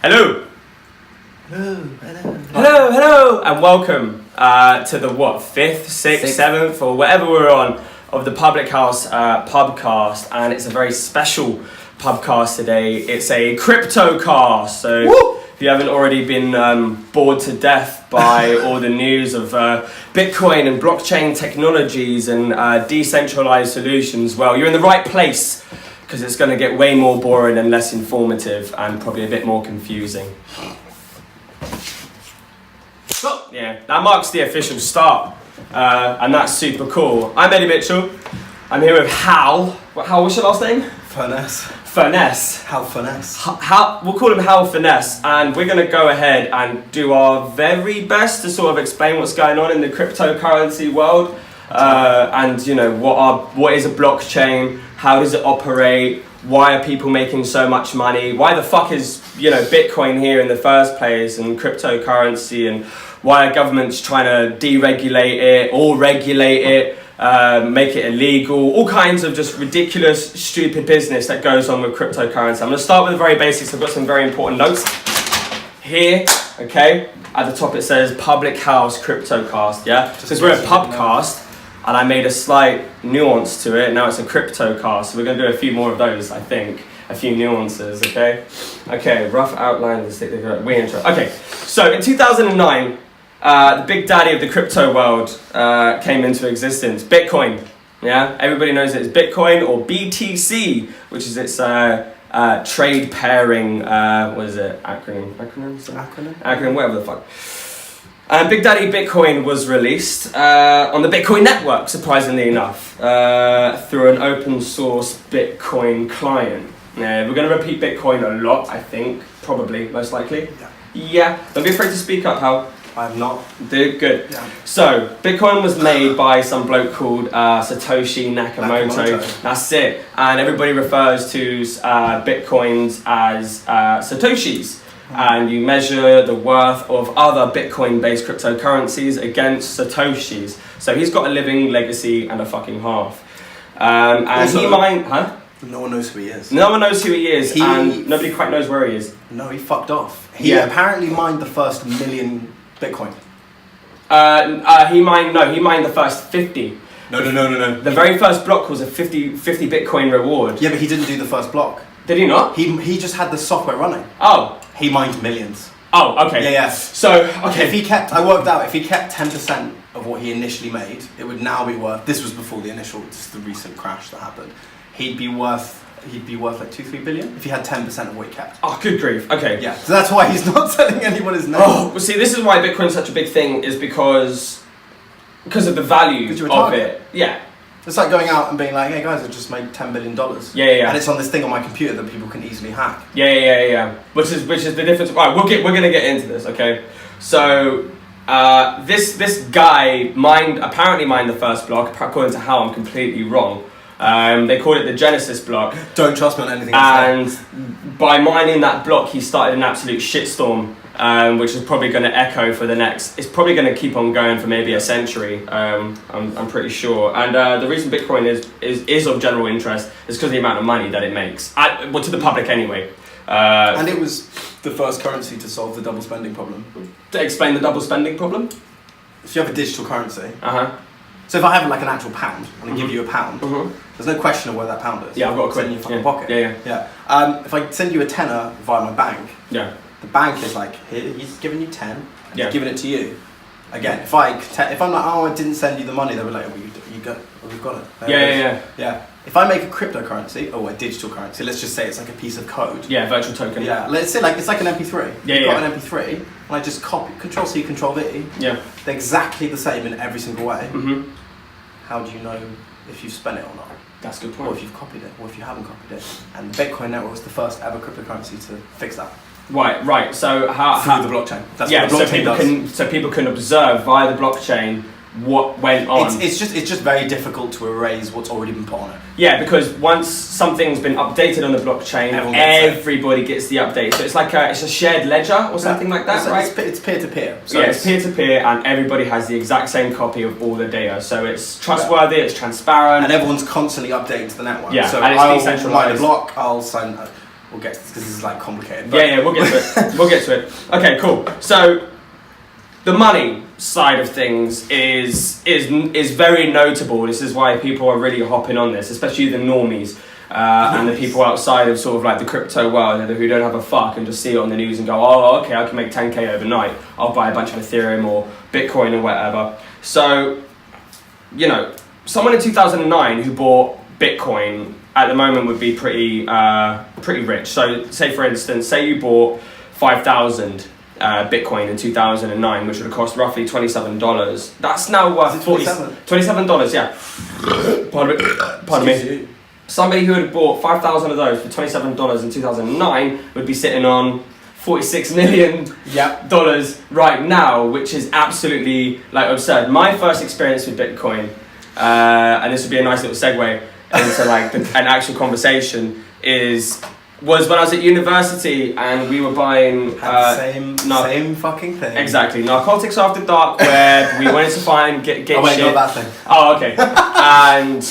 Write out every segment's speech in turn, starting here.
Hello. Hello, And welcome to the fifth, sixth, seventh, or whatever we're on of the PublicHouse Pubcast, and it's a very special Pubcast today. It's a Cryptocast, so if you haven't already been bored to death by all the news of Bitcoin and blockchain technologies and decentralized solutions, well, you're in the right place, because it's going to get way more boring and less informative and probably a bit more confusing. So, yeah, that marks the official start, and that's super cool. I'm Eddie Mitchell. I'm here with Hal. What's your last name? Furness. Hal Furness. We'll call him Hal Furness, and we're going to go ahead and do our very best to sort of explain what's going on in the cryptocurrency world, and you know what is a blockchain, how does it operate, why are people making so much money, why the fuck is Bitcoin here in the first place, and cryptocurrency, and why are governments trying to deregulate it or regulate it, make it illegal, all kinds of just ridiculous, stupid business that goes on with cryptocurrency. I'm going to start with the very basics. I've got some very important notes here, okay? At the top it says PublicHouse Cryptocast, yeah? Because we're a Pubcast, and I made a slight nuance to it. Now it's a Cryptocast, so we're going to do a few more of those, I think. A few nuances, okay? Okay, rough outline of the we intro. Okay, so in 2009, the big daddy of the crypto world came into existence, Bitcoin. Yeah, everybody knows it's Bitcoin, or BTC, which is its trade pairing. What is it? Acronym, whatever the fuck. And Big Daddy Bitcoin was released on the Bitcoin network, surprisingly enough, through an open source Bitcoin client. Yeah, we're going to repeat Bitcoin a lot, I think, probably, most likely. Yeah. Don't be afraid to speak up, Hal. I'm not. Dude, good. Yeah. So, Bitcoin was made by some bloke called Satoshi Nakamoto. That's it. And everybody refers to Bitcoins as Satoshis. And you measure the worth of other Bitcoin-based cryptocurrencies against Satoshis. So he's got a living legacy and a fucking half. And also, he mined... Huh? No one knows who he is. No one knows who he is, and nobody quite knows where he is. No, he fucked off. He apparently mined the first 1 million Bitcoin. He mined the first 50. No. The very first block was a 50 Bitcoin reward. Yeah, but he didn't do the first block. Did he not? He just had the software running. Oh. He mined millions. Oh, okay. Yeah. So, okay. I worked out, if he kept 10% of what he initially made, it would now be worth, this was before the recent crash that happened, he'd be worth like 2-3 billion if he had 10% of what he kept. Oh, good grief. Okay. Yeah. So that's why he's not telling anyone his name. Oh, well, see, this is why Bitcoin's such a big thing, is because of the value of it. Yeah. It's like going out and being like, hey guys, I just made $10 billion. Yeah. And it's on this thing on my computer that people can easily hack. Yeah. Which is the difference. Right, we're gonna get into this, okay? So this guy apparently mined the first block. According to how I'm completely wrong. They called it the Genesis block. Don't trust me on anything. And by mining that block, he started an absolute shitstorm, which is probably going to echo for the next. It's probably going to keep on going for maybe a century. I'm pretty sure. And the reason Bitcoin is of general interest is because of the amount of money that it makes. Well, to the public anyway. And it was the first currency to solve the double spending problem. To explain the double spending problem. If you have a digital currency. So if I have like an actual pound and I give you a pound, there's no question of where that pound is. Yeah, I've got a quid in your fucking pocket. Yeah. If I send you a tenner via my bank, the bank is like, here, he's giving you 10, he's giving it to you. Again, if I'm like, oh, I didn't send you the money, they'll be like, oh, we've got it. Yeah. If I make a cryptocurrency, or a digital currency, let's just say it's like a piece of code. Yeah, virtual token. Yeah, let's say it's like an MP3. You've got an MP3, and I just copy, Control-C, Control-V. Yeah. They're exactly the same in every single way. How do you know if you've spent it or not? That's a good point. Or if you've copied it, or if you haven't copied it. And the Bitcoin network was the first ever cryptocurrency to fix that. Right. So how through the blockchain? That's what the blockchain does. So people can observe via the blockchain what went on. It's just very difficult to erase what's already been put on it. Yeah, because once something's been updated on the blockchain, everybody gets the update. So it's like it's a shared ledger or something like that, right? It's peer-to-peer. So it's peer-to-peer, and everybody has the exact same copy of all the data. So it's trustworthy, it's transparent, and everyone's constantly updating to the network. Yeah, so and it's I'll decentralized. mine a block. I'll send we'll get to this because this is like complicated. Yeah, we'll get to it. We'll get to it. Okay, cool. So the money side of things is very notable. This is why people are really hopping on this, especially the normies. And the people outside of sort of like the crypto world who don't have a fuck and just see it on the news and go, oh, okay, I can make 10k overnight. I'll buy a bunch of Ethereum or Bitcoin or whatever. So, you know, someone in 2009 who bought Bitcoin at the moment would be pretty rich. So, say for instance, say you bought 5,000 Bitcoin in 2009, which would have cost roughly $27. That's now worth $27. Yeah. Pardon me. Somebody who had bought 5,000 of those for $27 in 2009 would be sitting on $46 million right now, which is absolutely like absurd. My first experience with Bitcoin, and this would be a nice little segue into like an actual conversation, was when I was at university and we were buying same fucking thing. Exactly, narcotics after dark web. We wanted to get oh wait, shit. not that thing. Oh, okay. And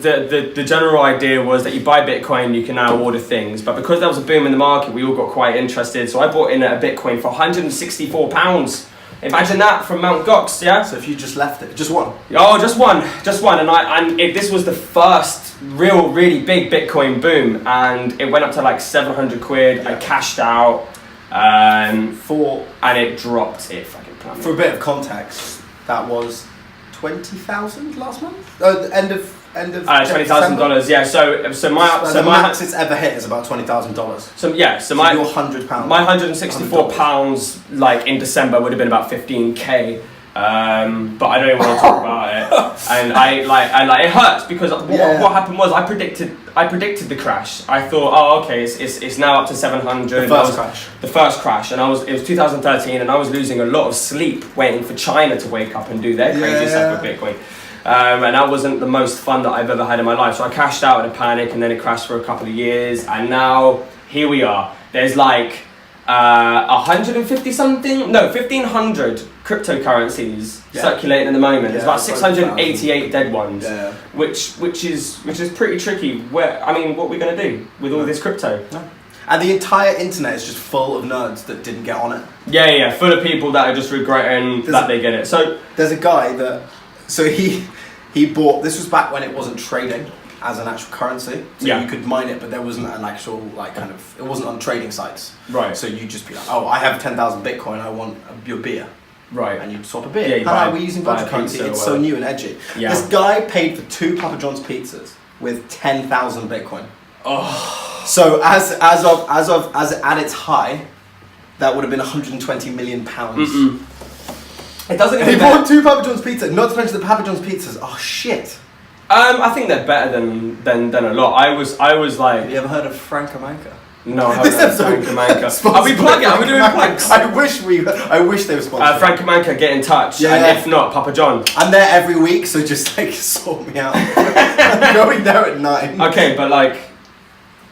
the general idea was that you buy Bitcoin, you can now order things. But because there was a boom in the market, we all got quite interested. So I bought in a Bitcoin for £164. Imagine that from Mt. Gox, yeah? So if you just left it, just one? Oh, just one. And this was the first really big Bitcoin boom. And it went up to like 700 quid. Yeah. I cashed out. And it dropped. It fucking plummeted. For a bit of context, that was 20,000 last month? Oh, end of $20,000. Yeah. So the max it's ever hit is about $20,000. So your £100. My £164 like in December would have been about 15k. But I don't even want to talk about it. And I it hurts because what happened was I predicted the crash. I thought, oh, okay, it's now up to 700. The first crash, and it was 2013, and I was losing a lot of sleep waiting for China to wake up and do their crazy stuff with Bitcoin. And that wasn't the most fun that I've ever had in my life. So I cashed out in a panic, and then it crashed for a couple of years, and now here we are. There's like 1,500 cryptocurrencies circulating at the moment. There's about 688 dead ones, which is pretty tricky. What are we gonna do with all this crypto? No. And the entire internet is just full of nerds that didn't get on it. Yeah, full of people that are just regretting that they get it. So there's a guy that, he bought, this was back when it wasn't trading as an actual currency, so you could mine it, but there wasn't an actual it wasn't on trading sites. Right. So you'd just be like, oh, I have 10,000 Bitcoin, I want your beer. Right. And you'd swap a beer. We're using virtual currency. It's so new and edgy. Yeah. This guy paid for 2 Papa John's pizzas with 10,000 Bitcoin. Oh. So as at its high, that would have been 120 million pounds. It doesn't even. He bought 2 Papa John's pizzas. Not to mention the Papa John's pizzas. Oh shit. I think they're better than a lot. I was like. Have you ever heard of Francomanca? No, I haven't heard of Francomanca. Are we plugging? Are we doing plugs? I wish they were sponsored. Francomanca, get in touch. Yeah. And if not, Papa John. I'm there every week, so just like sort me out. I'm going there at 9. Okay, but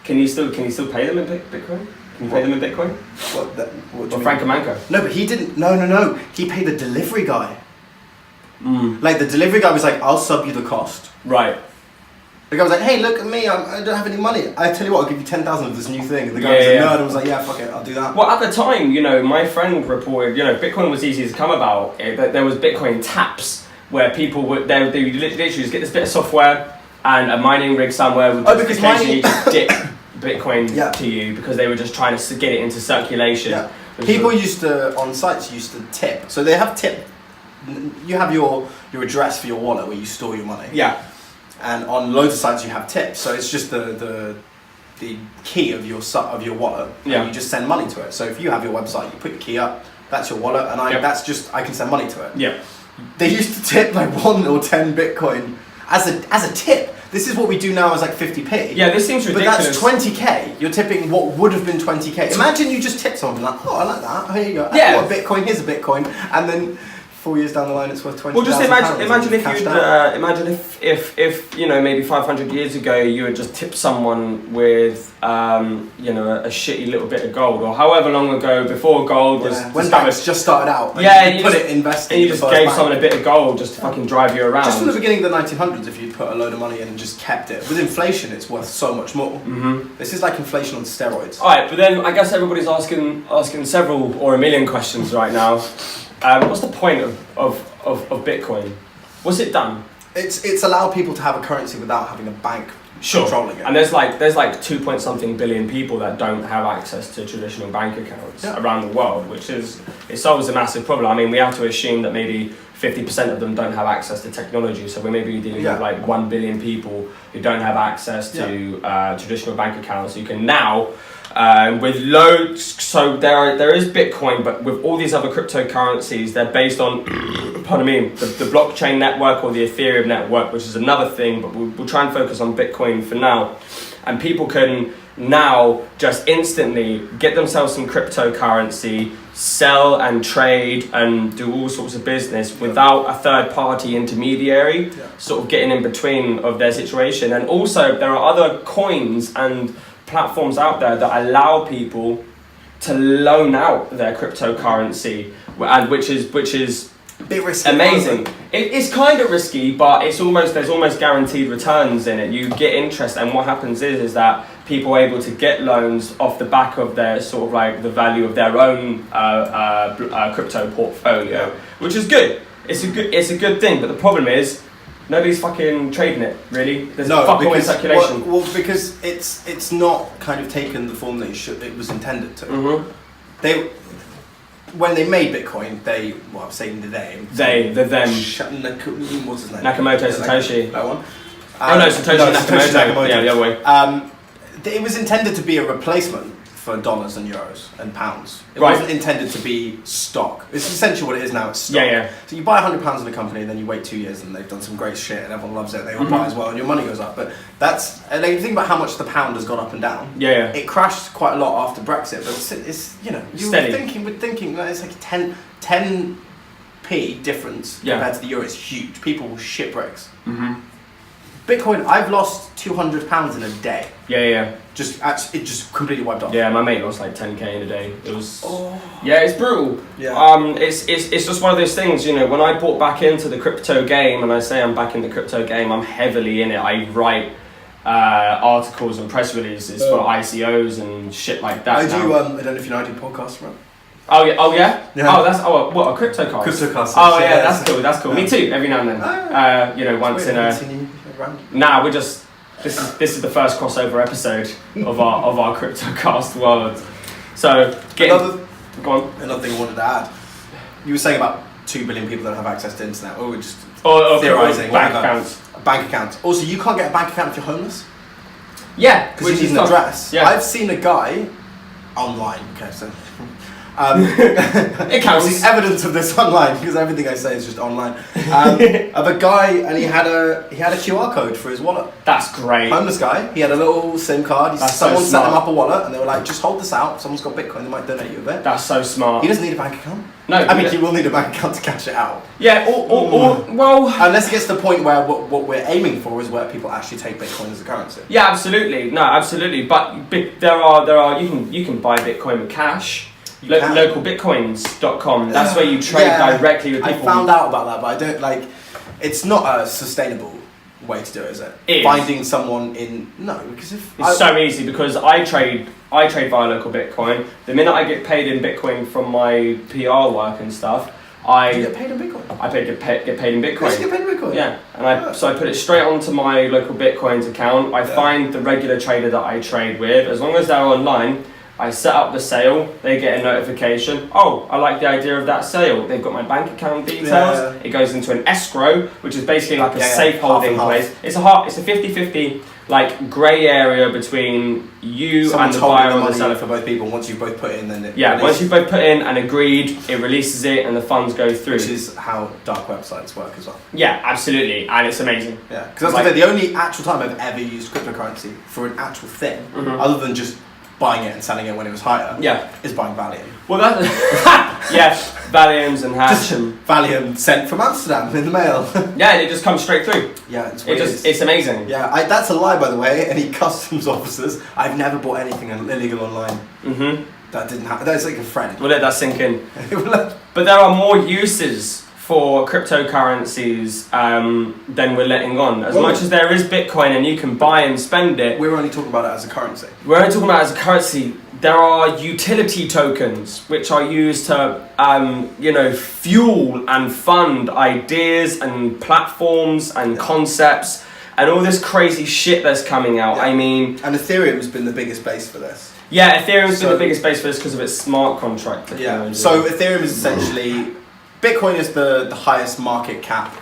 can you still pay them in Bitcoin? Can you pay them in Bitcoin? What do you mean? Francomanca. No, but he didn't. No. He paid the delivery guy. Like the delivery guy was like, I'll sub you the cost. Right. The guy was like, hey, look at me, I don't have any money. I tell you what, I'll give you 10,000 of this new thing. And the guy was a nerd and was like, yeah, fuck it, I'll do that. Well, at the time, my friend reported, Bitcoin was easy to come about. There was Bitcoin taps where people would, they would literally just get this bit of software and a mining rig somewhere would just occasionally just dip Bitcoin to you because they were just trying to get it into circulation. Yeah. People on sites used to tip. So they have tip. You have your address for your wallet where you store your money. Yeah. And on loads of sites you have tips. So it's just the key of your wallet. Yeah. And you just send money to it. So if you have your website, you put your key up. That's your wallet, and I can send money to it. Yeah. They used to tip like 1 or 10 Bitcoin as a tip. This is what we do now as like 50p. Yeah, this seems ridiculous. But that's 20k. You're tipping what would have been 20k. Imagine you just tip someone like, oh, I like that. Here you go. Yeah. Oh, a Bitcoin. Here's a Bitcoin, and then 4 years down the line, it's worth 20. Well, just imagine if you know, maybe 500 years ago you had just tipped someone with you know, a shitty little bit of gold, or however long ago before gold was when banks just started out. Yeah, investing. And you just gave someone a bit of gold just to fucking drive you around. Just from the beginning of the 1900s, if you put a load of money in and just kept it, with inflation, it's worth so much more. Mm-hmm. This is like inflation on steroids. All right, but then I guess everybody's asking several or a million questions right now. What's the point of Bitcoin? What's it done? It's allowed people to have a currency without having a bank controlling it. And there's like 2 point something billion people that don't have access to traditional bank accounts around the world, which it solves a massive problem. I mean, we have to assume that maybe 50% of them don't have access to technology, so we may be dealing with like 1 billion people who don't have access to traditional bank accounts. You can now with loads, so there is Bitcoin, but with all these other cryptocurrencies, they're based on, pardon me, the blockchain network or the Ethereum network, which is another thing, but we'll try and focus on Bitcoin for now. And people can now just instantly get themselves some cryptocurrency, sell and trade and do all sorts of business without a third party intermediary sort of getting in between of their situation. And also there are other coins and platforms out there that allow people to loan out their cryptocurrency, and which is a bit risky, amazing. It's kind of risky, but there's almost guaranteed returns in it. You get interest, and what happens is that people are able to get loans off the back of their sort of like the value of their own crypto portfolio, which is good. It's a good thing, but the problem is nobody's fucking trading it, really. There's fuck all in circulation. Well, because it's not kind of taken the form that it was intended to. Mm-hmm. When they made Bitcoin, I'm saying them. What's his name? Nakamoto Satoshi. That one? Satoshi Nakamoto. Yeah, the other way. It was intended to be a replacement for dollars and euros and pounds. It wasn't intended to be stock. It's essentially what it is now, it's stock. Yeah. So you buy £100 in a company, and then you wait 2 years and they've done some great shit and everyone loves it, they all buy as well and your money goes up. But and then you think about how much the pound has gone up and down. Yeah. It crashed quite a lot after Brexit, but it's you know, we're thinking that it's like 10p difference compared to the euro. It's huge. People will shipwrecks. Mm-hmm. Bitcoin, I've lost £200 in a day. Yeah. It just completely wiped off. Yeah, my mate lost like 10k in a day. It was. Yeah, it's brutal. Yeah. It's just one of those things, you know. When I bought back into the crypto game, and I say I'm back in the crypto game, I'm heavily in it. I write articles and press releases for ICOs and shit like that. I do. I don't know if you know, I do podcasts, right? Oh yeah. What, a Cryptocast? Cryptocast. Oh yeah, that's cool. Me too. Every now and then. You know, once in a. Nah, this is the first crossover episode of our Cryptocast world. So go on. Another thing I wanted to add. You were saying about 2 billion people don't have access to internet, or we're just theorising. Bank accounts. Also, you can't get a bank account if you're homeless. Yeah, because you need an address. Yeah. I've seen a guy online. Okay, so. It counts. There's evidence of this online because everything I say is just online. Of a guy, and he had a QR code for his wallet. That's great. Homeless guy. He had a little SIM card. Someone set him up a wallet, and they were like, "Just hold this out. Someone's got Bitcoin. They might donate you a bit." That's so smart. He doesn't need a bank account. No, I mean, he will need a bank account to cash it out. Yeah, or well, unless it gets to the point where what we're aiming for is where people actually take Bitcoin as a currency. Yeah, absolutely. No, absolutely. But there are you can buy Bitcoin with cash. Localbitcoins.com. That's where you trade directly with people. I found out about that, but I don't like. It's not a sustainable way to do it, is it? Finding someone in because it's so easy because I trade via local Bitcoin. The minute I get paid in Bitcoin from my PR work and stuff, you get paid in Bitcoin. I get paid in Bitcoin. You get paid in Bitcoin. Yeah, and I put it straight onto my local Bitcoins account. I find the regular trader that I trade with, as long as they're online. I set up the sale, they get a notification. Oh, I like the idea of that sale. They've got my bank account details. Yeah. It goes into an escrow, which is basically like a safe holding place. It's a 50-50 like grey area between you and the buyer and the seller. For both people. Once you've both put in, then once you've both put in and agreed, it releases it and the funds go through. Which is how dark websites work as well. Yeah, absolutely, and it's amazing. Yeah, because that's the only actual time I've ever used cryptocurrency for an actual thing, other than just buying it and selling it when it was higher. Yeah. Is buying Valium. Well, yeah, Valiums and hash. Valium sent from Amsterdam in the mail. Yeah, and it just comes straight through. Yeah, it's weird. It's amazing. Yeah, that's a lie, by the way. Any customs officers, I've never bought anything illegal online. Mm-hmm. That didn't happen. That's like a friend. We'll let that sink in. But there are more uses for cryptocurrencies than we're letting on. As much as there is Bitcoin and you can buy and spend it, we're only talking about it as a currency. We're only talking about it as a currency. There are utility tokens which are used to, fuel and fund ideas and platforms and concepts and all this crazy shit that's coming out. Yeah. I mean, and Ethereum has been the biggest base for this. Yeah, Ethereum's been the biggest base for this because of its smart contract technology. Yeah. So Ethereum is essentially Bitcoin is the highest market cap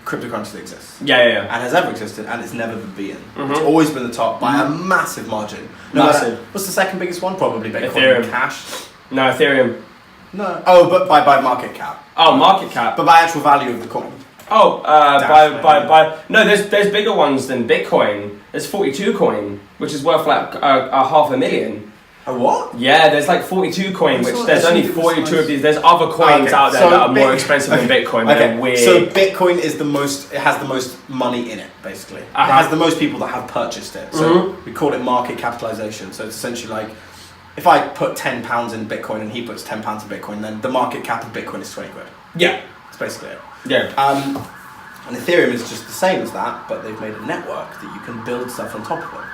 cryptocurrency that exists. Yeah. And has ever existed, and it's never been beaten. Mm-hmm. It's always been the top by a massive margin. Massive. What's the second biggest one? Probably Bitcoin. Ethereum. Cash. No, Ethereum. No. Oh, but by market cap. Oh, market cap. But by actual value of the coin. Oh, no, there's bigger ones than Bitcoin. There's 42 coin, which is worth like $500,000. A what? Yeah, there's like 42 coin, which there's only 42 of these. There's other coins out there that are more expensive than Bitcoin. They're weird. So Bitcoin is it has the most money in it, basically. It has the most people that have purchased it. So we call it market capitalization. So it's essentially like, if I put £10 in Bitcoin and he puts £10 in Bitcoin, then the market cap of Bitcoin is 20 quid. Yeah. That's basically it. Yeah. And Ethereum is just the same as that, but they've made a network that you can build stuff on top of it.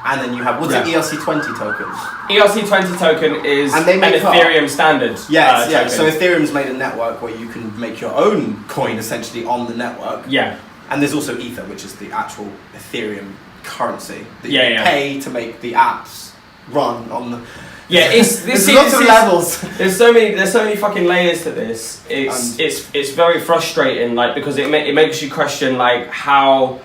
And then you have, what's it, ERC20 tokens? ERC20 token is an Ethereum standard. Yeah. So Ethereum's made a network where you can make your own coin essentially on the network. Yeah. And there's also Ether, which is the actual Ethereum currency that you pay to make the apps run on the... Yeah, there's lots of levels. There's so many fucking layers to this. It's very frustrating, like, because it makes you question like how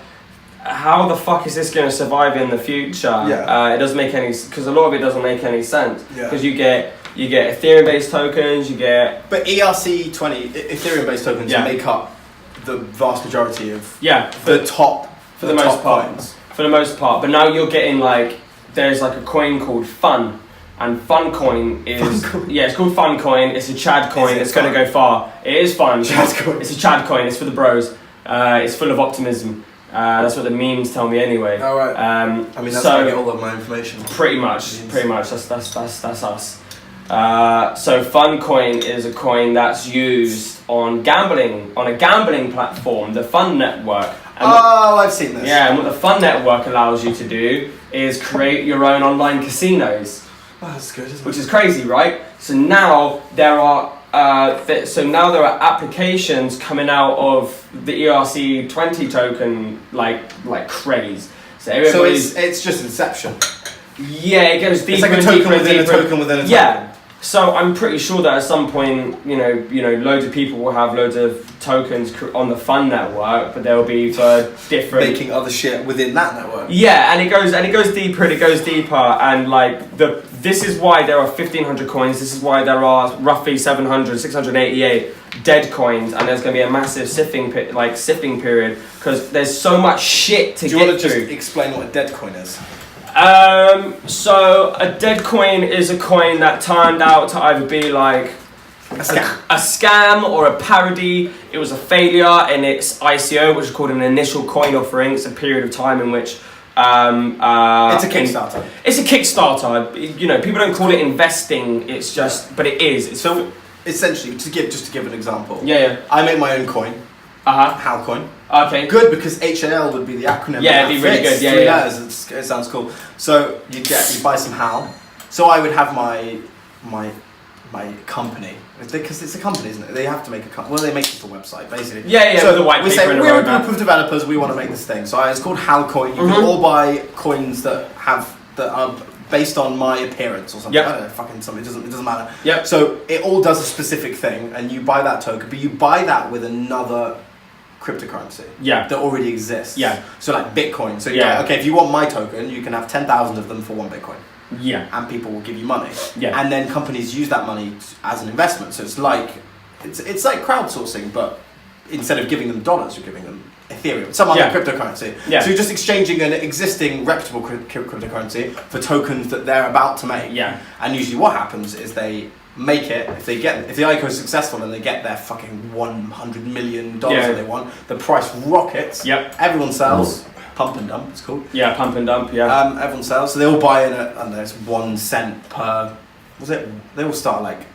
the fuck is this going to survive in the future? Yeah. It doesn't make any, because a lot of it doesn't make any sense. Yeah. Because you get Ethereum based tokens, But ERC20 Ethereum based tokens make up the vast majority of the top for the most part. Coins. For the most part, but now you're getting like there's like a coin called Fun. And Funcoin is it's called Funcoin. It's a Chad coin. It's going to go far. It is fun. Chad coin. It's a Chad coin. It's for the bros. It's full of optimism. That's what the memes tell me anyway. Oh, right. I mean, that's how I get all of my information. Pretty much. That's us. So Funcoin is a coin that's used on a gambling platform, the Fun Network. And I've seen this. Yeah, and what the Fun Network allows you to do is create your own online casinos. Oh, that's good, isn't it? Which is crazy, right? So now there are applications coming out of the ERC20 token like craze. So it's just Inception. Yeah, it goes deeper. It's like a token within a token within a token. Yeah. So I'm pretty sure that at some point, you know, loads of people will have loads of tokens on the Fun Network, but they'll be for different making other shit within that network. Yeah, and it goes deeper, and like this is why there are 1,500 coins. This is why there are roughly 688 dead coins, and there's going to be a massive sifting period because there's so much shit to get through. Do you want to just explain what a dead coin is? So a dead coin is a coin that turned out to either be like a scam or a parody. It was a failure in its ICO, which is called an initial coin offering. It's a period of time in which it's a Kickstarter. It's a Kickstarter. You know, people don't call it investing. It's just, but it is. It's so essentially to give an example. Yeah. I make my own coin. Hal coin. Okay. Good, because HAL would be the acronym. Yeah, it'd be really good. Yeah, 3 letters. It sounds cool. So you buy some Hal. So I would have my company, because it's a company, isn't it? They have to make a company. Well, they make just a website, basically. Yeah. So the white we paper say and we're a group of developers. We want to make this thing. So it's called Hal coin. You can all buy coins that are based on my appearance or something. Yep. I don't know, fucking something. It doesn't matter. Yep. So it all does a specific thing, and you buy that token, but you buy that with another cryptocurrency that already exists. Yeah. So like Bitcoin. So okay, if you want my token, you can have 10,000 of them for 1 Bitcoin. Yeah. And people will give you money. Yeah. And then companies use that money as an investment. So it's like crowdsourcing, but instead of giving them dollars, you're giving them Ethereum, some other cryptocurrency. Yeah. So you're just exchanging an existing reputable cryptocurrency for tokens that they're about to make. Yeah. And usually what happens is they make it, if the ICO is successful and they get their fucking $100 million that they want, the price rockets. Yep. Everyone sells. Pump and dump, it's called. Yeah, pump and dump, yeah. Everyone sells, so they all buy in at, I don't know, it's 1 cent per, they all start like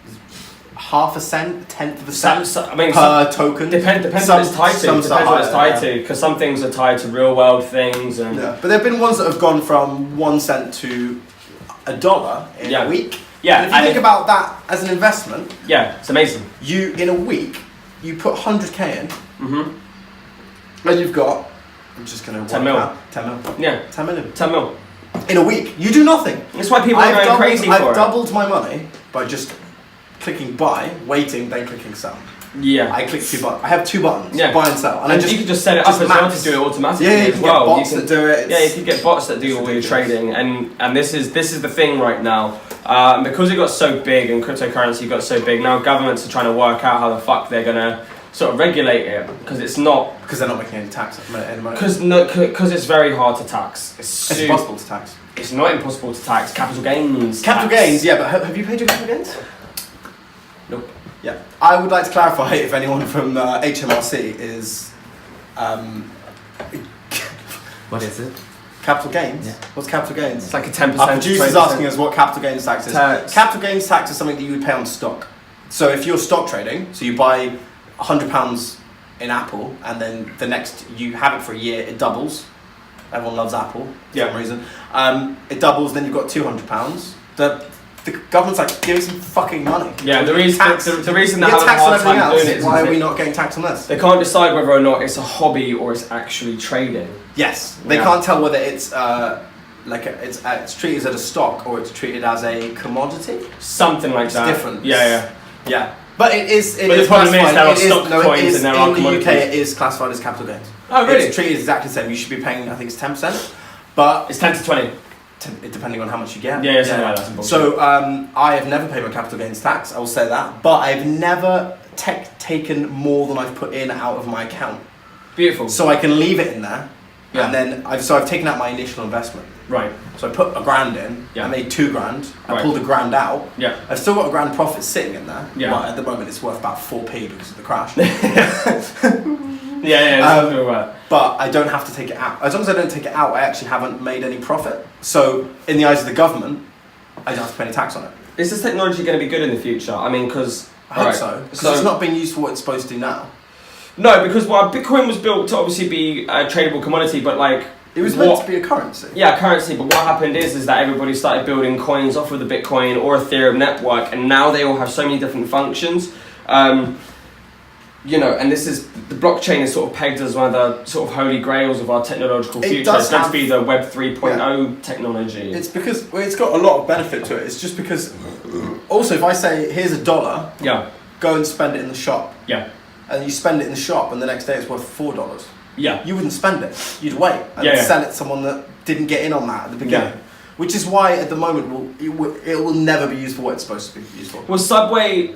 half a cent, tenth of a cent per token. Depends what it's tied to. Depends what it's tied to, because some things are tied to real world things. And but there have been ones that have gone from 1 cent to $1 in a week. Yeah. And if you think about that as an investment, it's amazing. You, in a week, you put 100k in, and you've got, I'm just going to 10 mil. Out, 10 mil. Yeah. 10 million. 10 mil. In a week. You do nothing. That's why people are going crazy for it. I've doubled my money by just clicking buy, waiting, then clicking sell. Yeah. I click 2 buttons. I have 2 buttons, buy and sell. And you can just set it up as well to do it automatically you can get bots that do it. Yeah, you can get bots that do all your trading. And this is the thing right now. Because it got so big and cryptocurrency got so big, now governments are trying to work out how the fuck they're going to sort of regulate it, because it's not... Because they're not making any tax anymore. Because it's very hard to tax. It's impossible to tax. It's not impossible to tax. Capital gains. Capital gains, yeah, but have you paid your capital gains? Nope. Yeah. I would like to clarify if anyone from HMRC is... What is it? Capital gains? Yeah. What's capital gains? It's like a 10%. Our producer's asking us what capital gains tax is. Capital gains tax is something that you would pay on stock. So if you're stock trading, so you buy £100 in Apple, and then the next, you have it for a year, it doubles. Everyone loves Apple for some reason. It doubles, then you've got £200. The government's like, give me some fucking money. Yeah, the reason they have a hard time doing it is why are we not getting taxed on this? They can't decide whether or not it's a hobby or it's actually trading. Yes, they can't tell whether it's it's treated as a stock or it's treated as a commodity. Something like that. It's different. Yeah. But it is. But the problem is there are stock coins and there are commodities. In the UK, it is classified as capital gains. Oh, really? It's treated exactly the same. You should be paying, I think it's 10%, but it's 10 to 20. Depending on how much you get. Yeah, something like that. So I have never paid my capital gains tax. I will say that, but I've never taken more than I've put in out of my account. Beautiful. So I can leave it in there, and then I've taken out my initial investment. Right. So I put £1,000 in. I made £2,000. I pulled £1,000 out. Yeah. I've still got £1,000 profit sitting in there. Yeah. But at the moment, it's worth about 4p because of the crash. But I don't have to take it out. As long as I don't take it out, I actually haven't made any profit. So in the eyes of the government, I don't have to pay any tax on it. Is this technology going to be good in the future? I mean, because... I hope so. Because it's not being used for what it's supposed to do now. No, because Bitcoin was built to obviously be a tradable commodity, but like... It was meant to be a currency. Yeah, currency, but what happened is that everybody started building coins off of the Bitcoin or Ethereum network, and now they all have so many different functions. And this is, the blockchain is sort of pegged as one of the sort of holy grails of our technological future. It's meant to be the Web 3.0 technology. It's because it's got a lot of benefit to it. It's just because, also if I say, here's $1, go and spend it in the shop. Yeah. And you spend it in the shop and the next day it's worth $4. Yeah. You wouldn't spend it. You'd wait and sell it to someone that didn't get in on that at the beginning. Yeah. Which is why at the moment it will never be used for what it's supposed to be used for. Well, Subway,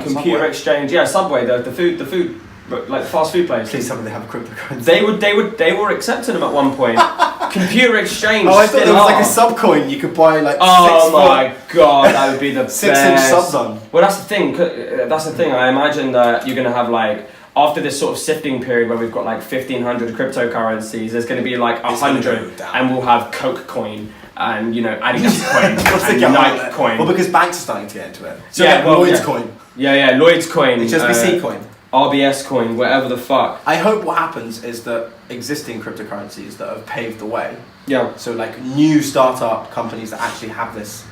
Computer Exchange, Subway, the food, like fast food place. Please tell me they have a cryptocurrency. They were accepting them at one point. Computer Exchange. Oh, I thought there was like a sub coin you could buy like. Oh my god, that would be the 6-inch subs on. Well, that's the thing. I imagine that you're gonna have like, after this sort of sifting period where we've got like 1,500 cryptocurrencies, there's going to be like 100, and we'll have Coke coin and Adidas coin and Nike coin. Well, because banks are starting to get into it. So Lloyd's coin. Yeah, Lloyd's coin. HSBC coin. RBS coin, whatever the fuck. I hope what happens is that existing cryptocurrencies that have paved the way. Yeah. So like new startup companies that actually have this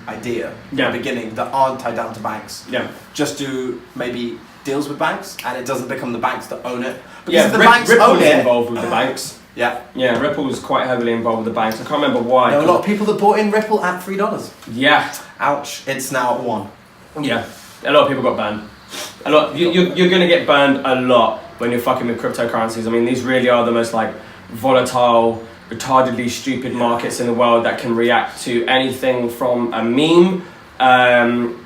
idea at the beginning that aren't tied down to banks. Yeah. Just do maybe deals with banks, and it doesn't become the banks that own it. Because if the banks own it, involved with the banks. Yeah, Ripple's quite heavily involved with the banks. I can't remember why. There were a lot of people that bought in Ripple at $3. Yeah. Ouch. It's now at $1. Yeah. A lot of people got banned. A lot. You're going to get banned a lot when you're fucking with cryptocurrencies. I mean, these really are the most like volatile, retardedly stupid markets in the world that can react to anything from a meme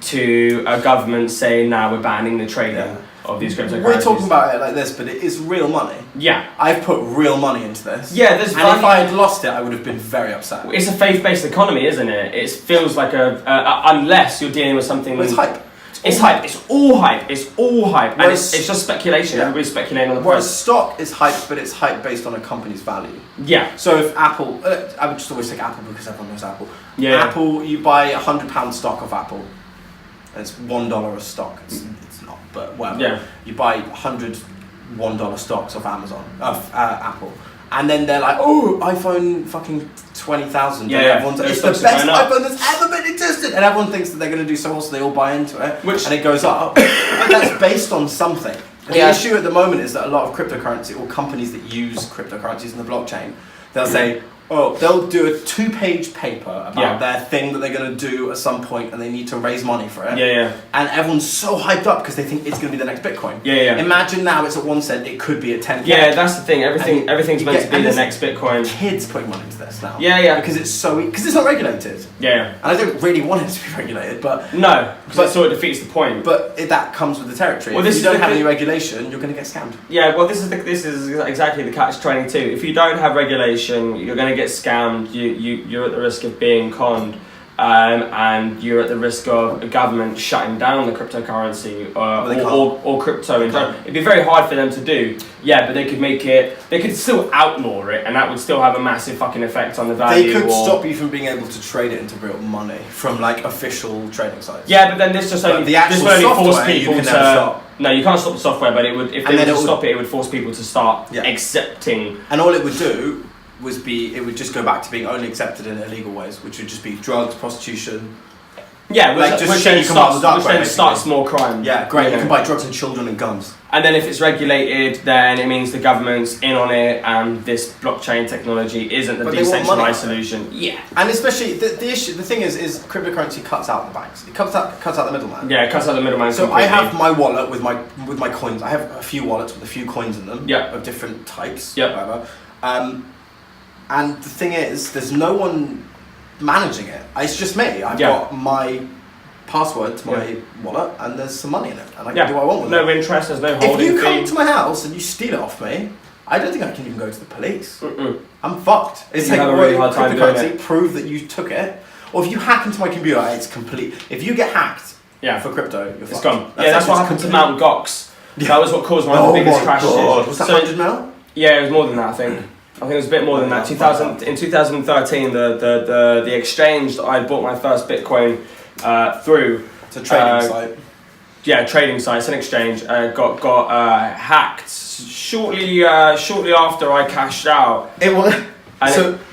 to a government saying, "Now we're banning the trading." of these cryptocurrencies. We're talking about it like this, but it is real money. Yeah. I've put real money into this. Yeah, there's and if I had lost it, I would have been very upset. It's a faith-based economy, isn't it? It feels like unless you're dealing with something... But it's hype. It's hype. It's all hype. It's all hype. And Whereas, it's just speculation. Yeah. Everybody's speculating on the Whereas price. stock is hype, but it's hype based on a company's value. Yeah. So if Apple... I would just always take Apple because everyone knows Apple. Yeah. Apple, you buy £100 stock of Apple. And it's $1 a stock. It's not, but whatever. Yeah. You buy 100 $1 stocks of Amazon, of Apple. And then they're like, oh, iPhone fucking 20,000. Yeah, it's the best iPhone that's ever been existed. And everyone thinks that they're going to do so well, so they all buy into it. And it goes up. But that's based on something. And the issue at the moment is that a lot of cryptocurrency, or companies that use cryptocurrencies in the blockchain, they'll say, oh, they'll do a 2-page paper about their thing that they're going to do at some point, and they need to raise money for it. And everyone's so hyped up because they think it's going to be the next Bitcoin. Imagine now it's at 1 cent, it could be at 10. Yeah, that's the thing. Everything's meant to be the next Bitcoin. Kids putting money into this now. Because it's not regulated. And I don't really want it to be regulated, but no, because it sort of defeats the point. But that comes with the territory. Well, if you don't have any regulation, you're going to get scammed. Yeah, well, this is exactly the catch-22. If you don't have regulation, you're going to get scammed. You're at the risk of being conned, and you're at the risk of a government shutting down the cryptocurrency or crypto in general. It'd be very hard for them to do. Yeah, but they could make it. They could still outlaw it, and that would still have a massive fucking effect on the value. They could stop you from being able to trade it into real money from like official trading sites. Yeah, but then this just only force people to. Stop. No, you can't stop the software, but it would. If they were to stop it, it would force people to start accepting. And all it would do it would just go back to being only accepted in illegal ways, which would just be drugs, prostitution. Yeah, which then starts more crime. Yeah, great. You can buy drugs and children and guns. And then if it's regulated, then it means the government's in on it, and this blockchain technology isn't the decentralized solution. Yeah. And especially the thing is cryptocurrency cuts out the banks. It cuts out the middleman. Yeah, it cuts out the middleman. So completely. I have my wallet with my coins. I have a few wallets with a few coins in them. Of different types. Whatever. And the thing is, there's no one managing it. It's just me. I've got my password to my wallet, and there's some money in it, and I can do what I want with it. No interest, there's no holding fee. If you come to my house and you steal it off me, I don't think I can even go to the police. I'm fucked. It's like a really hard time doing it. Prove that you took it, or if you hack into my computer, it's complete. If you get hacked for crypto, you're fucked. It's gone. That's what happened to Mt. Gox. That was what caused one of the biggest crashes. Was that 100 mil? Yeah, it was more than that, I think. I think it was a bit more than that. In 2013, the exchange that I bought my first Bitcoin through. It's a trading site. Yeah, trading site. It's an exchange. Got hacked shortly after I cashed out. It was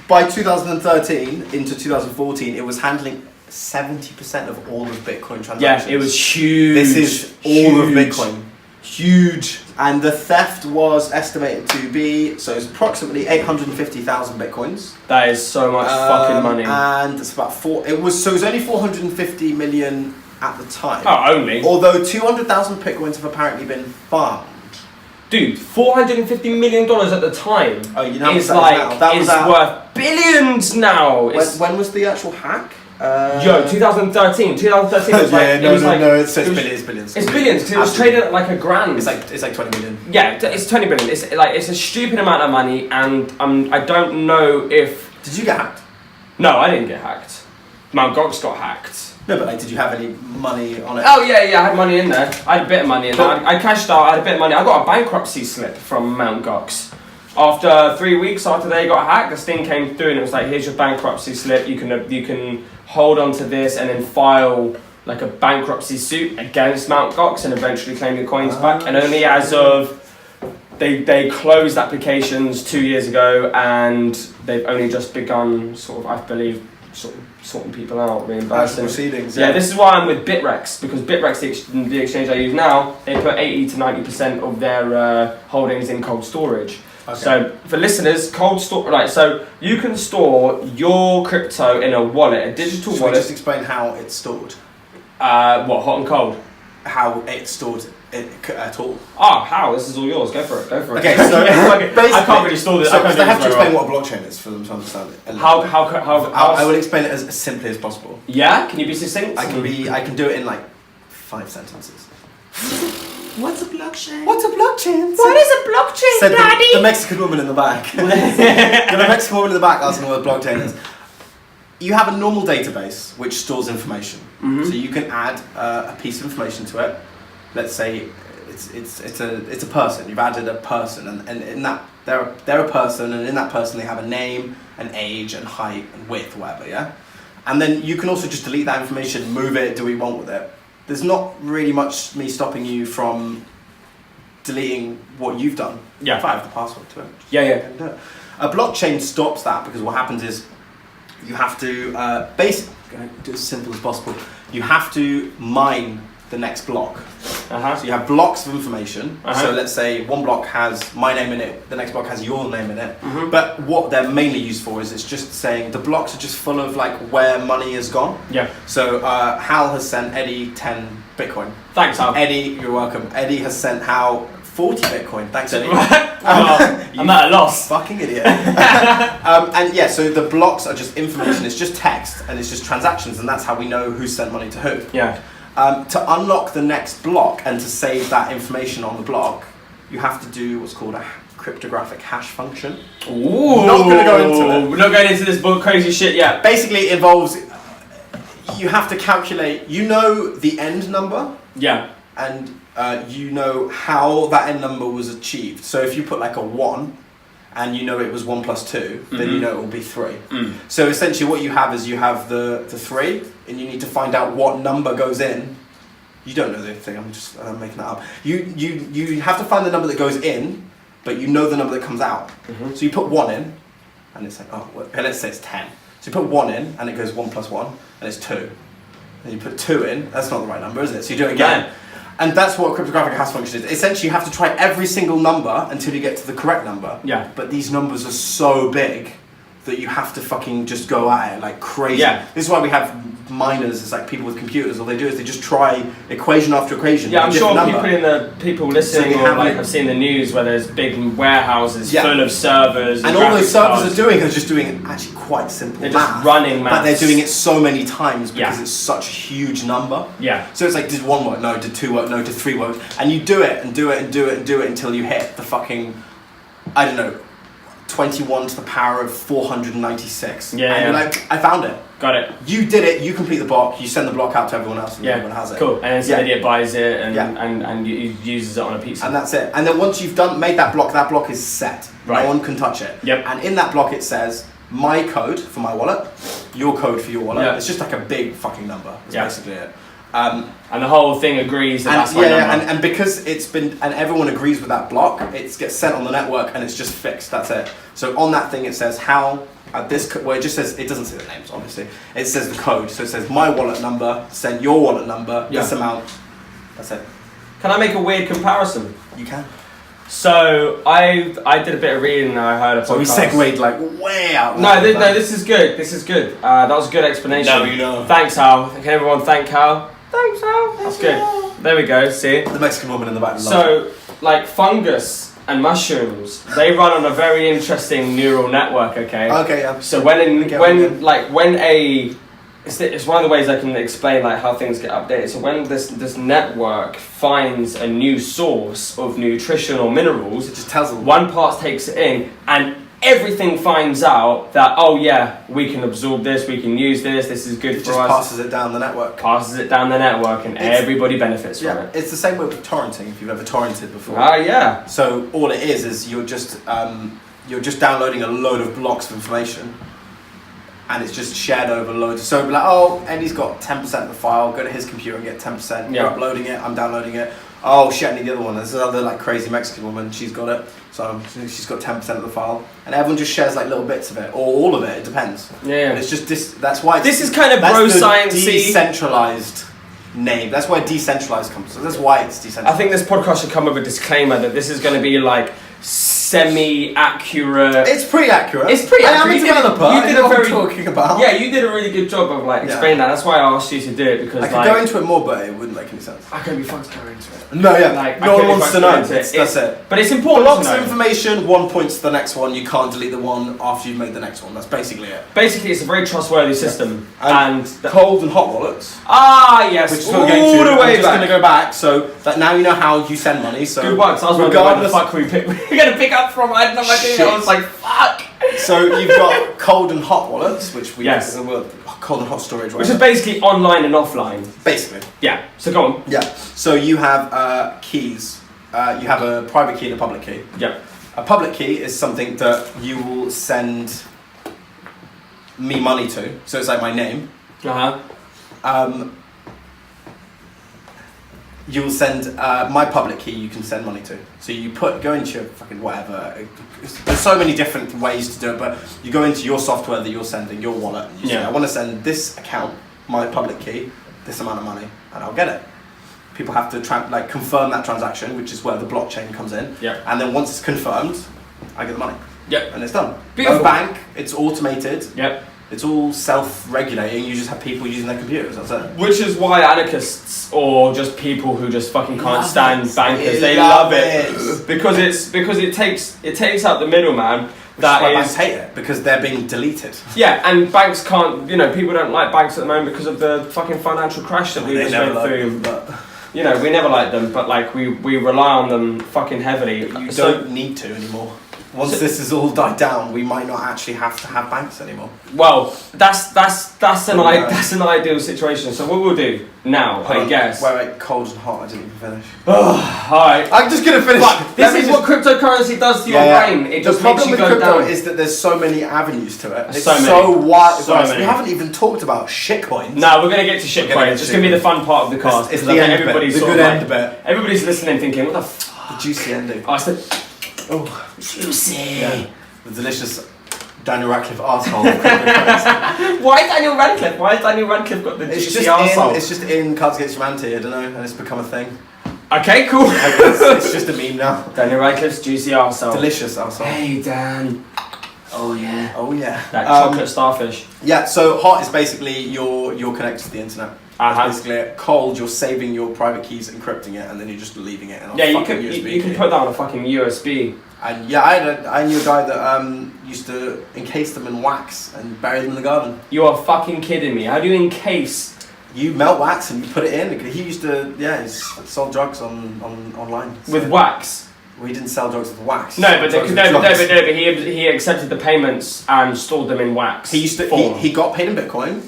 by 2013 into 2014, it was handling 70% of all of Bitcoin transactions. Yeah, it was huge. This is all of Bitcoin. Huge. And the theft was estimated to be, so it's approximately 850,000 Bitcoins. That is so much fucking money. And it's about it was only 450 million at the time. Oh, only? Although 200,000 Bitcoins have apparently been farmed. Dude, $450 million at the time is worth billions now. When was the actual hack? 2013. 2013 was it's billions. It's billions because it was traded at like $1,000. It's like 20 million. Yeah, it's 20 billion. It's a stupid amount of money, and I don't know if. Did you get hacked? No, I didn't get hacked. Mt. Gox got hacked. No, but did you have any money on it? Oh yeah, I had money in there. I had a bit of money in there. I cashed out. I had a bit of money. I got a bankruptcy slip from Mt. Gox. After 3 weeks after they got hacked, this thing came through and it was like, here's your bankruptcy slip. You can hold on to this and then file like a bankruptcy suit against Mt. Gox and eventually claim your coins back. And only as of they closed applications 2 years ago, and they've only just begun sort of, I believe, sort of sorting people out, reimbursing. Proceedings. Yeah, this is why I'm with Bitrex, because Bitrex, the exchange I use now, they put 80 to 90% of their holdings in cold storage. Okay. So for listeners, cold store, right? So you can store your crypto in a wallet, a digital wallet. Should we just explain how it's stored? What, hot and cold? How it's stored at all? How? This is all yours. Go for it. Okay, so I can't really store this. So they have to explain what a blockchain is for them to understand it. How? I will explain it as simply as possible. Yeah, can you be succinct? I can do it in like 5 sentences. What's a blockchain? What's a blockchain? What is a blockchain, Said Daddy? the Mexican woman in the back. The Mexican woman in the back asking what a blockchain is. You have a normal database which stores information. So you can add a piece of information to it. Let's say it's a person. You've added a person, and in that they're a person, and in that person they have a name, an age, and height, and width, whatever. Yeah. And then you can also just delete that information, move it, do what you want with it. There's not really much me stopping you from deleting what you've done. Yeah. If I have the password to it. Yeah. A blockchain stops that because what happens is you have to basically do as simple as possible. You have to mine the next block. So you have blocks of information. So let's say one block has my name in it, the next block has your name in it. But what they're mainly used for is it's just saying the blocks are just full of like where money has gone. Yeah. So Hal has sent Eddie 10 Bitcoin. Thanks, Hal. Eddie, you're welcome. Eddie has sent Hal 40 Bitcoin. Thanks, Eddie. I'm at a loss. Fucking idiot. And yeah, so the blocks are just information. It's just text and it's just transactions, and that's how we know who sent money to who. Yeah. To unlock the next block and to save that information on the block, you have to do what's called a cryptographic hash function. Ooh. Not going to go into it. We're not going into this book crazy shit yet. Basically, it involves you have to calculate. You know the end number. Yeah. And you know how that end number was achieved. So if you put like a 1 and you know it was 1 plus 2, then you know it will be 3. So essentially what you have is you have the 3 and you need to find out what number goes in. You don't know the thing, I'm just making that up. You have to find the number that goes in, but you know the number that comes out. So you put 1 in and it's like, oh, well, let's say it's 10. So you put 1 in and it goes 1 plus 1 and it's 2. And you put 2 in, that's not the right number, is it? So you do it again. Yeah. And that's what a cryptographic hash function is. Essentially, you have to try every single number until you get to the correct number. Yeah. But these numbers are so big that you have to fucking just go at it like crazy. Yeah. This is why we have miners, it's like people with computers. All they do is they just try equation after equation. Yeah, I'm sure number. people listening or like I've seen the news where there's big warehouses full of servers. And all those servers are doing is just doing actually quite simple They're math. just running maths. But they're doing it so many times because it's such a huge number. Yeah. So it's like, did 1 work? No. Did 2 work? No. Did 3 work? And you do it and do it and do it and do it until you hit the fucking, I don't know, 21 to the power of 496. Yeah. And you're like, I found it. Got it. You did it, you complete the block, you send the block out to everyone else and everyone has it. Cool. And then some idiot buys it and, Yeah. and uses it on a pizza. And that's it. And then once you've made that block is set. Right. No one can touch it. Yep. And in that block it says, my code for my wallet, your code for your wallet. Yeah. It's just like a big fucking number. That's basically it. And the whole thing agrees that that's my number. And because it's been, and everyone agrees with that block, it gets sent on the network and it's just fixed, that's it. So on that thing it says how, well it just says, it doesn't say the names obviously, it says the code, so it says my wallet number, send your wallet number, this amount, that's it. Can I make a weird comparison? You can. So I did a bit of reading and I heard a podcast. So we segued like way out. No, this is good. This is good. That was a good explanation. Now you know. Thanks, Hal. Can everyone thank Hal? Thanks, Hal. That's good. There we go. See. The Mexican woman in the back. So, like fungus and mushrooms, they run on a very interesting neural network. Okay. Okay. Yeah. So it's one of the ways I can explain like how things get updated. So when this network finds a new source of nutrition or minerals, it just tells them. One part takes it in, and everything finds out that we can absorb this, we can use this. This is good for us. It just passes it down the network. Passes it down the network, and everybody benefits from it. It's the same way with torrenting. If you've ever torrented before. Yeah. So all it is you're just downloading a load of blocks of information. And it's just shared over loads. So like, oh, Eddie's got 10% of the file. Go to his computer and get 10%. You're uploading it. I'm downloading it. Oh shit, I need the other one. There's another like crazy Mexican woman. She's got it. So she's got 10% of the file. And everyone just shares like little bits of it, or all of it. It depends. Yeah. And it's just that's why. This is kind of bro sciencey. Decentralized name. That's where decentralized comes from. That's why it's decentralized. I think this podcast should come with a disclaimer that this is going to be like semi-accurate. It's pretty accurate. It's pretty accurate. I am a developer. You did a what very I'm talking about. Yeah, you did a really good job of like explaining that. That's why I asked you to do it because I could go into it more, but it wouldn't make any sense. I couldn't be fucked to go into it. No, yeah. Like, no one wants to know. That's it. But it's important Blocks to know. of information, one points to the next one. You can't delete the one after you've made the next one. That's basically it. Basically, it's a very trustworthy system. And cold and hot wallets. Ah, yes. Which is what we're getting to. I'm just going to go back so that now you know how you send money. So good work. So I was wondering where the fuck we're going to pick up from. I had no idea. I was like, fuck. So you've got cold and hot wallets, which we cold and hot storage, right? Which is basically online and offline. Basically. Yeah. So go on. Yeah. So you have keys. You have a private key and a public key. Yeah. A public key is something that you will send me money to. So it's like my name. You will send my public key. You can send money to. So you go into your fucking whatever. There's so many different ways to do it, but you go into your software that you're sending, your wallet. And you say, I want to send this account, my public key, this amount of money, and I'll get it. People have to confirm that transaction, which is where the blockchain comes in. Yeah. And then once it's confirmed, I get the money. Yep. And it's done. Beautiful. No bank. It's automated. Yep. It's all self-regulating. You just have people using their computers. That's it. Which is why anarchists or just people who just fucking can't stand bankers, they love love it because it takes out the middleman. Banks hate it because they're being deleted. Yeah, and banks can't. People don't like banks at the moment because of the fucking financial crash that we just went through. We never liked them, but like we rely on them fucking heavily. You don't need to anymore. Once this is all died down, we might not actually have to have banks anymore. Well, that's an ideal situation. So what we'll do now, I guess. Wait, cold and hot. I didn't even finish. Alright. I'm just gonna finish. But this is what cryptocurrency does to your brain. It just makes you go down. The problem with crypto is that there's so many avenues to it. It's so wide. So many. We haven't even talked about shitcoins. No, we're gonna get to shitcoins. It's gonna be the fun part of the cast. It's the end bit. The good end bit. Everybody's listening, thinking, what the fuck? The juicy ending. I said, juicy. Yeah. The delicious Daniel Radcliffe arsehole of cryptocurrency. Why Daniel Radcliffe? Why has Daniel Radcliffe got the juicy arsehole? It's just in Cards Against Humanity, I don't know, and it's become a thing. Okay, cool. It's just a meme now. Daniel Radcliffe's juicy arsehole. Delicious arsehole. Hey, Dan. Oh yeah. Oh yeah. That chocolate starfish. Yeah, so hot is basically you're connected to the internet. Basically, cold, you're saving your private keys, encrypting it, and then you're just leaving it in a fucking USB. You can put that on a fucking USB. And yeah, I knew a guy that used to encase them in wax and bury them in the garden. You are fucking kidding me. How do you encase? You melt wax and you put it in. He used to, he sold drugs online. With wax? Well, he didn't sell drugs with wax. No, but he accepted the payments and stored them in wax. He used to. He got paid in Bitcoin.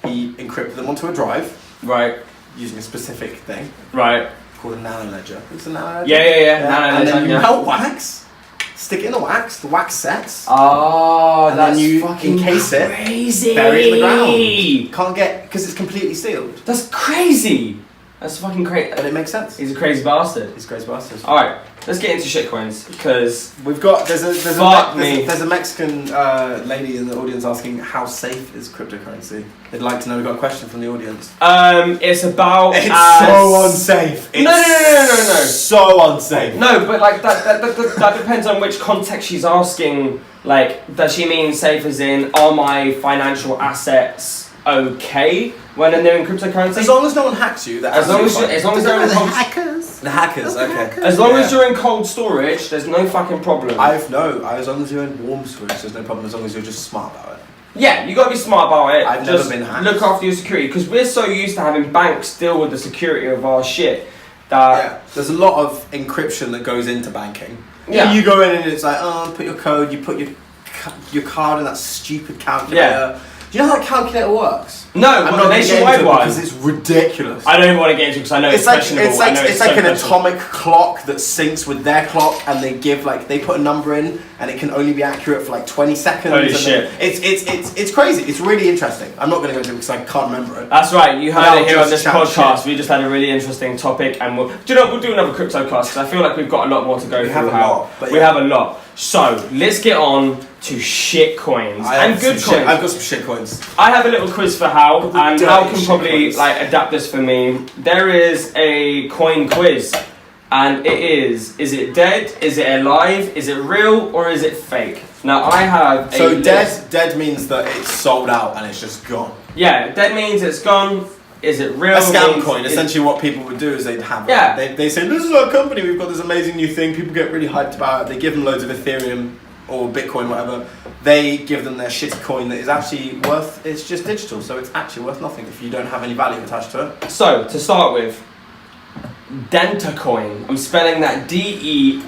He encrypted them onto a drive. Right. Using a specific thing. Right. Called a nano ledger. It's a nano ledger. Yeah. And then you melt wax, stick it in the wax sets. Oh, and then you encase it, bury it in the ground. Can't get, because it's completely sealed. That's crazy. That's fucking crazy. But it makes sense. He's a crazy bastard. He's a crazy bastard. Alright, let's get into shitcoins, because we've got, there's a Mexican lady in the audience asking how safe is cryptocurrency. They'd like to know, we've got a question from the audience. It's about It's so unsafe. No. So unsafe. No, but like that depends on which context she's asking. Like, does she mean safe as in, are my financial assets okay when they're in cryptocurrency? As long as no one hacks you, as long as they're in cold hackers. The hackers, okay. As long as you're in cold storage, there's no fucking problem. As long as you're in warm storage, there's no problem. As long as you're just smart about it. Yeah, you gotta be smart about it. I've never been hacked. Look after your security, because we're so used to having banks deal with the security of our shit. There's a lot of encryption that goes into banking. Yeah. You go in and it's like, put your code, you put your card in that stupid calculator. Yeah. Do you know how that calculator works? No, I'm not the nationwide one. Because it's ridiculous. I don't even want to get into it because I know it's questionable. It's like an atomic clock that syncs with their clock, and they give they put a number in, and it can only be accurate for 20 seconds. Holy shit! It's crazy. It's really interesting. I'm not going to go into it because I can't remember it. That's right. You heard it here on this podcast. We just had a really interesting topic, and we'll do another Cryptocast because I feel like we've got a lot more to go through. We have a lot. So let's get on to shit coins and good coins. I've got some shit coins. I have a little quiz for Hal, and Hal can probably adapt this for me. There is a coin quiz. and it is it dead? Is it alive? Is it real? Or is it fake? Now I have a dead means that it's sold out and it's just gone. Yeah, dead means it's gone. Is it real? A scam coin. Essentially what people would do is they'd have they say, this is our company, we've got this amazing new thing, people get really hyped about it, they give them loads of Ethereum or Bitcoin, whatever, they give them their shitty coin that is actually worth, it's just digital, so it's actually worth nothing if you don't have any value attached to it. So, to start with, Dentacoin. I'm spelling that DENTA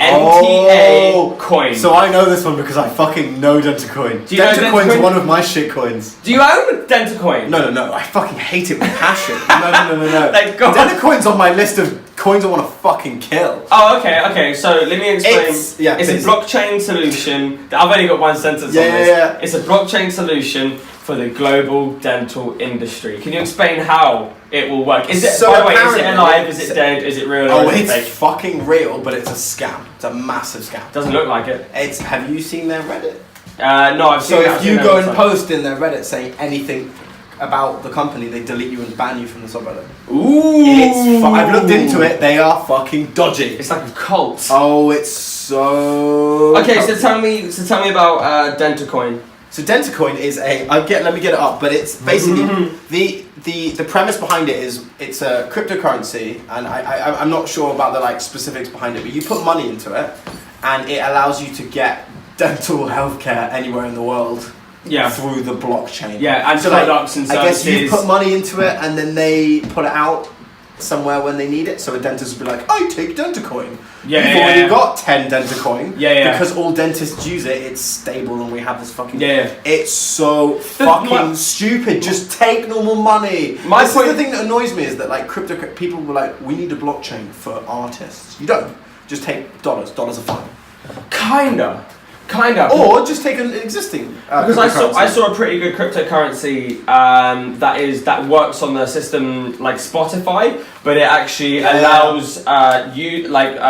coin. So I know this one because I fucking know Dentacoin. Dentacoin's one of my shit coins. Do you own Dentacoin? No. I fucking hate it with passion. No. Thank God. Dentacoin's on my list of coins I want to fucking kill. Oh, okay. So let me explain. It's a blockchain solution. I've only got one sentence on this. Yeah. It's a blockchain solution for the global dental industry. Can you explain how it will work? Is it, by the way, is it alive? Is it dead? Is it real? Oh, it's fucking real, but it's a scam. It's a massive scam. Doesn't look like it. Have you seen their Reddit? No, I've seen So if you go and post in their Reddit saying anything about the company, they delete you and ban you from the subreddit. Ooh! I've looked into it. They are fucking dodgy. It's like a cult. Oh, it's so. Okay, so tell me about Dentacoin. So Dentacoin is let me get it up, but it's basically the premise behind it is it's a cryptocurrency, and I'm not sure about the specifics behind it, but you put money into it, and it allows you to get dental healthcare anywhere in the world. Yeah. Through the blockchain. Yeah, and so products and services. I guess you put money into it, and then they put it out somewhere when they need it. So a dentist would be like, I take Dentacoin. You've already got 10 Dentacoin. Yeah. Because all dentists use it, it's stable, and we have this fucking. Yeah. It's so fucking stupid. Just take normal money. This is the thing that annoys me is that crypto people were like, we need a blockchain for artists. You don't. Just take dollars. Dollars are fine. Kinda. Or just take an existing. Because I saw a pretty good cryptocurrency that works on the system like Spotify, but it actually allows artists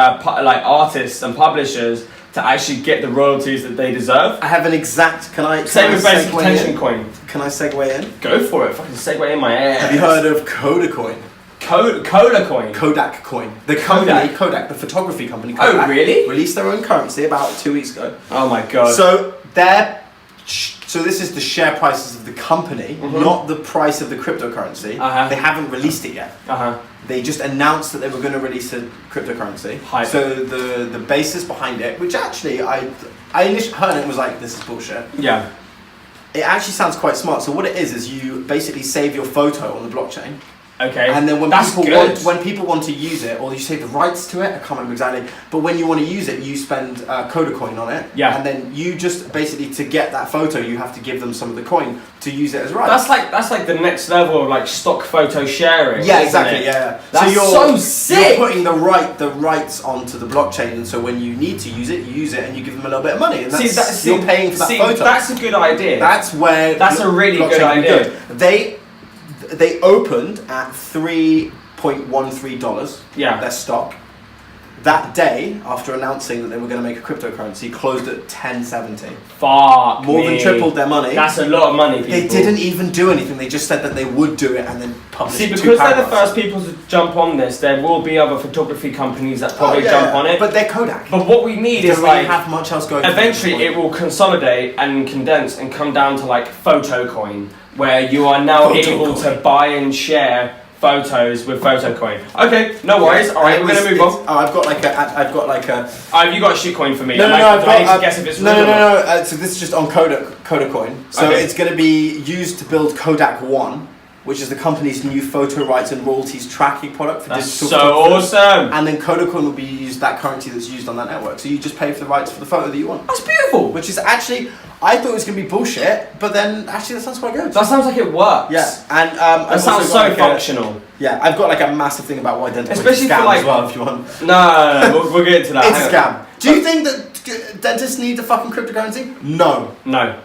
and publishers to actually get the royalties that they deserve. I have an exact. Same with basic attention coin. Can I segue in? Go for it. Fucking segue in my ass. Have you heard of Kodak coin? Cola coin. Kodak coin. The company Kodak, the photography company. Kodak, really? Released their own currency about 2 weeks ago. Oh my god. So this is the share prices of the company, not the price of the cryptocurrency. They haven't released it yet. They just announced that they were going to release a cryptocurrency. So the basis behind it, which actually I initially heard it was like, this is bullshit. Yeah. It actually sounds quite smart. So what it is you basically save your photo on the blockchain. Okay. And then when people want to use it, or you save the rights to it, I can't remember exactly, but when you want to use it, you spend Koda coin on it. Yeah. And then you just basically, to get that photo, you have to give them some of the coin to use it as rights. That's like the next level of stock photo sharing. Yeah, exactly. Yeah. That's so sick. You're putting the rights onto the blockchain, and so when you need to use it, you use it, and you give them a little bit of money, and you're paying for that photo. That's a good idea. That's a really good idea. They opened at $3.13. Yeah. Their stock. That day, after announcing that they were going to make a cryptocurrency, closed at $10.70. Fuck. More than tripled their money. That's a lot of money, people. They didn't even do anything. They just said that they would do it and then published. See, because they're the first people to jump on this, there will be other photography companies that probably jump on it. But they're Kodak. But what we need is really have much else going. Eventually, it will consolidate and condense and come down to PhotoCoin, where you are now able to buy and share photos with PhotoCoin. Okay, no worries. All right, we're gonna move on. Oh, I've got a. Have you got a shitcoin for me? No. I need to guess if it's real. No. So this is just on Kodak coin. So it's going to be used to build Kodak One, which is the company's new photo rights and royalties tracking product for digital. So awesome. And then Kodacoin will be used, that currency that's used on that network. So you just pay for the rights for the photo that you want. That's beautiful. Which is actually, I thought it was going to be bullshit, but then actually that sounds quite good. That sounds like it works. Yeah. And that sounds so functional. I've got a massive thing about why dentists especially scam for as well, if you want. No, we'll get into that. It's a scam. Do you think that dentists need a fucking cryptocurrency? No.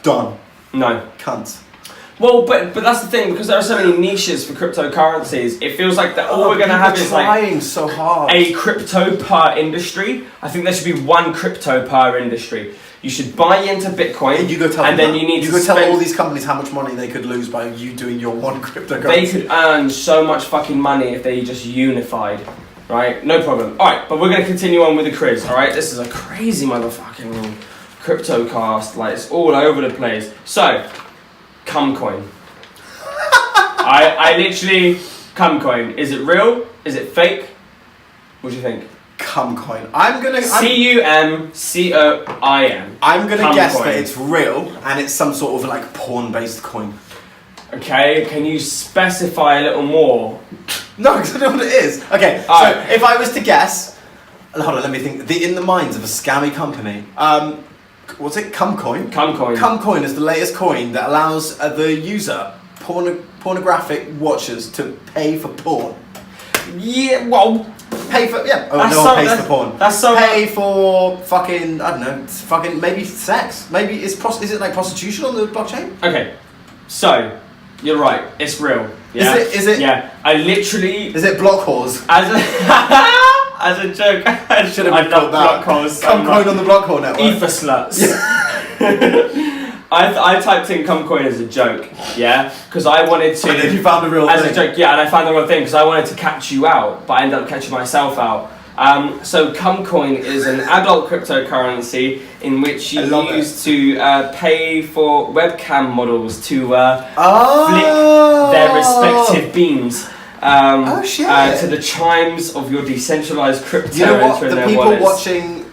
Done. No. Cunts. Well, but that's the thing, because there are so many niches for cryptocurrencies, it feels like that all we're going to have is trying so hard. A crypto per industry. I think there should be one crypto per industry. You should buy into Bitcoin, and you go tell and them then you need to tell all these companies how much money they could lose by you doing your one cryptocurrency. They could earn so much fucking money if they just unified. right? No problem. All right, but we're going to continue on with the quiz, all right? This is a crazy motherfucking Cryptocast. Like, it's all over the place. So, Cumcoin. I literally... Cumcoin. Is it real? Is it fake? What do you think? Cumcoin. I'm gonna... Cumcoin. I'm gonna guess that it's real, and it's some sort of, like, porn-based coin. Okay, can you specify a little more? No, because I know what it is. Okay, if I was to guess... Hold on, let me think. In the minds of a scammy company... what's it? Cumcoin? Cumcoin. Cumcoin is the latest coin that allows the user, pornographic watchers, to pay for porn. Yeah, well... Pay for... Yeah. Oh, no one pays for porn. That's so... Pay for fucking... I don't know. Fucking... Maybe sex. Maybe... Is it like prostitution on the blockchain? Okay. So... You're right. It's real. Yeah? Is it? Yeah. I literally... Is it block whores? As a joke, I should have been called that. Block whores. Cumcoin on the block whore network. Ether sluts. I typed in Cumcoin as a joke, yeah, because I wanted to. And then you found the real as thing. a joke, yeah, and I found the real thing because I wanted to catch you out, but I ended up catching myself out. So Cumcoin is an adult cryptocurrency in which you use to pay for webcam models to flick their respective beams. To the chimes of your decentralized crypto. You know what? The people wallets. Watching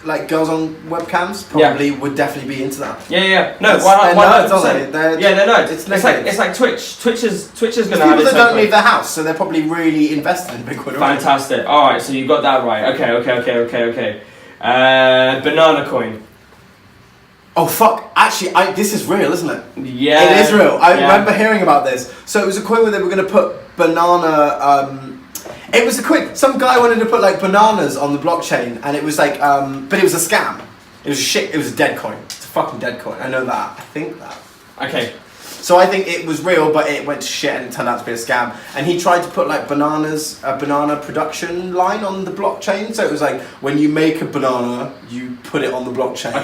like girls on webcams probably would definitely be into that. Yeah. No, they're nerds, aren't they? They're nerds. It's like Twitch. Twitch is going to have people its that don't leave their house, so they're probably really invested in Bitcoin. Fantastic. All right, so you got that right. Okay. Banana coin. Oh fuck! Actually, this is real, isn't it? Yeah. It is real. I remember hearing about this. So it was a coin where they were going to put banana. It was a coin. Some guy wanted to put like bananas on the blockchain, and it was like, but it was a scam. It was shit. It was a dead coin. It's a fucking dead coin. I know that. I think that. Okay. So I think it was real, but it went to shit and it turned out to be a scam. And he tried to put like a banana production line on the blockchain. So it was like when you make a banana, you put it on the blockchain,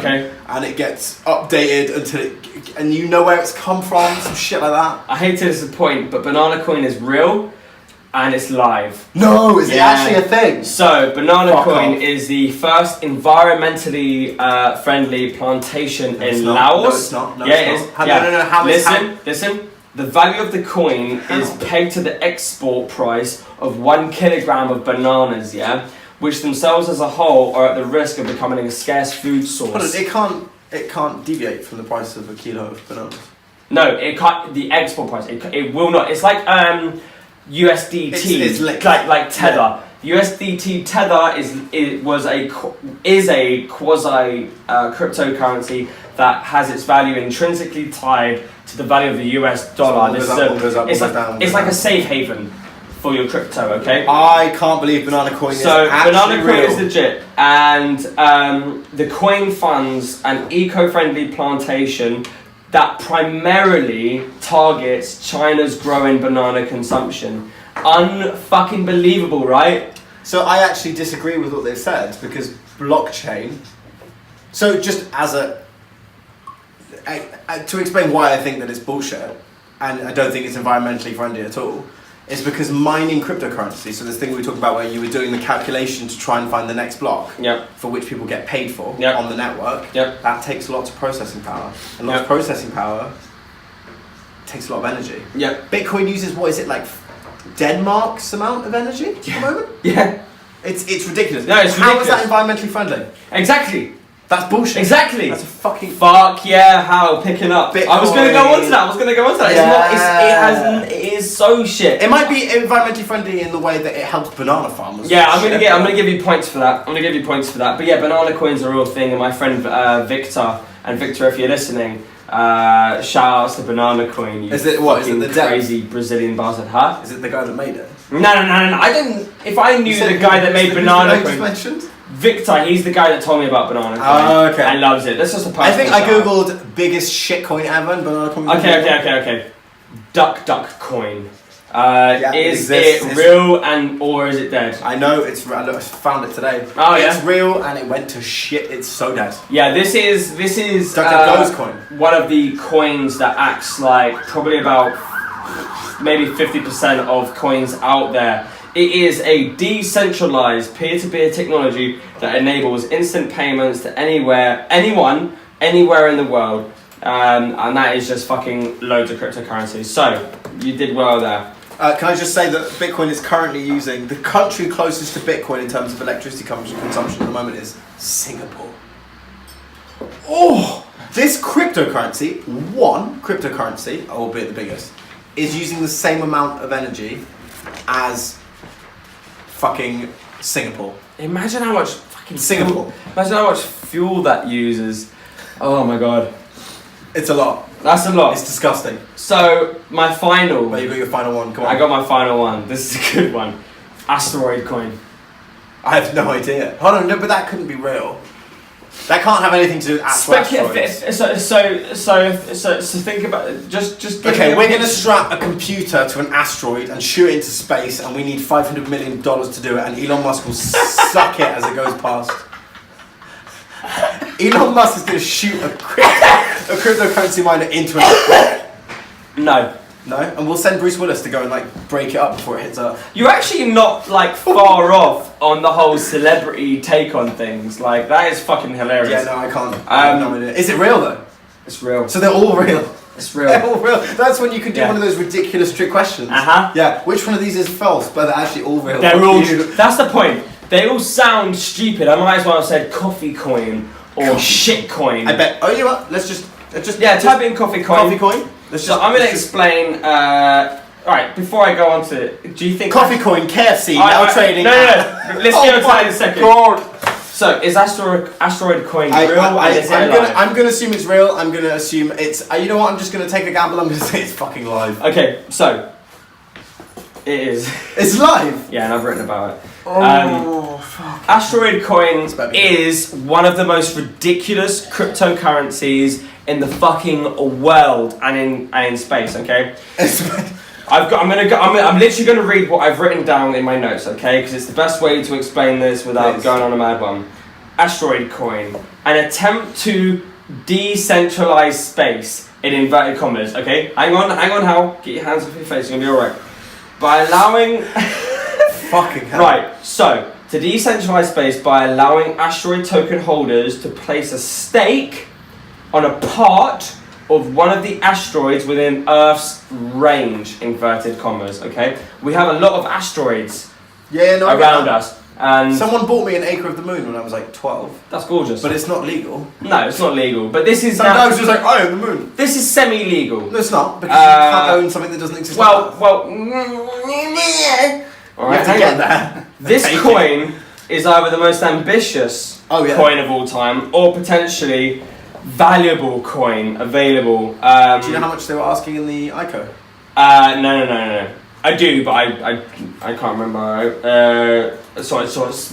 and it gets updated until and you know where it's come from, some shit like that. I hate to disappoint, but banana coin is real. And it's live. No, is it actually a thing? So, banana coin is the first environmentally friendly plantation in Laos. No, it's not. No, yeah, it's not. No. Listen. The value of the coin is pegged to the export price of 1 kilogram of bananas, which themselves as a whole are at the risk of becoming a scarce food source. But it can't deviate from the price of a kilo of bananas. No, it can't. The export price, it will not. It's like USDT, it's like Tether. USDT Tether is a quasi cryptocurrency that has its value intrinsically tied to the value of the US dollar. It's like a safe haven for your crypto. Okay. I can't believe banana coin is actually banana coin real. is legit, and the coin funds an eco-friendly plantation that primarily targets China's growing banana consumption. Unfucking believable, right? So I actually disagree with what they've said, because blockchain... So just as to explain why I think that it's bullshit, and I don't think it's environmentally friendly at all, is because mining cryptocurrency, so this thing we talked about where you were doing the calculation to try and find the next block, for which people get paid for on the network, that takes lots of processing power. And lots of processing power takes a lot of energy. Bitcoin uses, what is it, like Denmark's amount of energy at the moment? It's ridiculous. No, it's ridiculous. How is that environmentally friendly? Exactly. That's bullshit. Exactly. That's a fucking... Fuck yeah, how picking up. Bitcoin. I was going to go on to that. It is so shit. It might be environmentally friendly in the way that it helps banana farmers. Yeah, I'm gonna give you points for that. But yeah, banana coins are a real thing, and my friend Victor, if you're listening, shout outs to banana coin. Is it the crazy Brazilian bastard? Huh? Is it the guy that made it? No. I didn't. If I knew the guy that made banana coin. Mentioned? Victor, he's the guy that told me about banana coin. Oh, okay. And loves it. That's just a personal I think I googled biggest shitcoin ever and banana coin. Okay. Duck coin. Is it real or is it dead? I know it's real. I found it today. Oh yeah. It's real and it went to shit. It's so dead. Yeah, this is coin. One of the coins that acts like probably about maybe 50% of coins out there. It is a decentralized peer-to-peer technology that enables instant payments to anyone, anywhere in the world. And that is just fucking loads of cryptocurrencies. So, you did well there. Can I just say that Bitcoin is currently using, the country closest to Bitcoin in terms of electricity consumption at the moment is Singapore. Oh! This cryptocurrency, albeit the biggest, is using the same amount of energy as fucking Singapore. Imagine how much fucking Singapore. Imagine how much fuel that uses. Oh my god. It's a lot. That's a lot. It's disgusting. So, my final... Well, you got your final one, come on. I got my final one. This is a good one. Asteroid coin. I have no idea. Hold on, no, but that couldn't be real. That can't have anything to do with asteroids. So think about it. Just okay, we're going to strap a computer to an asteroid and shoot it into space, and we need $500 million to do it, and Elon Musk will suck it as it goes past. Elon Musk is going to shoot a cryptocurrency miner into an asteroid. No. No? And we'll send Bruce Willis to go and like break it up before it hits Earth. You're actually not like far off on the whole celebrity take on things. Like that is fucking hilarious. Yeah, no, I can't. I have no idea. Is it real though? It's real. So they're all real. It's real. They're all real. That's when you can do one of those ridiculous trick questions. Yeah. Which one of these is false? But they're actually all real. They're all. That's the point. They all sound stupid. I might as well have said coffee coin or shit coin. I bet. Oh, you know what? Let's just type in coffee coin. Coffee coin. I'm going to explain. Alright, before I go on to it, do you think coffee coin KFC now trading? No. Let's get on to that in a second. God. So is asteroid coin real? I'm gonna assume it's real. I'm gonna assume it's. You know what? I'm just gonna take a gamble. I'm gonna say it's fucking live. Okay, so it is. It's live. Yeah, and I've written about it. Fuck. Asteroid coin is one of the most ridiculous cryptocurrencies in the fucking world and in space. Okay. I'm literally going to read what I've written down in my notes, okay? Because it's the best way to explain this without going on a mad one. Asteroid coin, an attempt to decentralize space in inverted commas, okay? Hang on, Hal. Get your hands off your face. You're going to be alright. By allowing... Fucking hell. Right, so, to decentralize space by allowing asteroid token holders to place a stake on a part of one of the asteroids within Earth's range, inverted commas, okay? We have a lot of asteroids around us. And someone bought me an acre of the moon when I was like 12. That's gorgeous. But it's not legal. No, it's not legal. But this is... Some guy was just like, I own the moon. This is semi-legal. No, it's not, because you can't own something that doesn't exist. Well... You have to get there. This coin is either the most ambitious coin of all time, or potentially... valuable coin available. Do you know how much they were asking in the ICO? No. I do, but I can't remember. So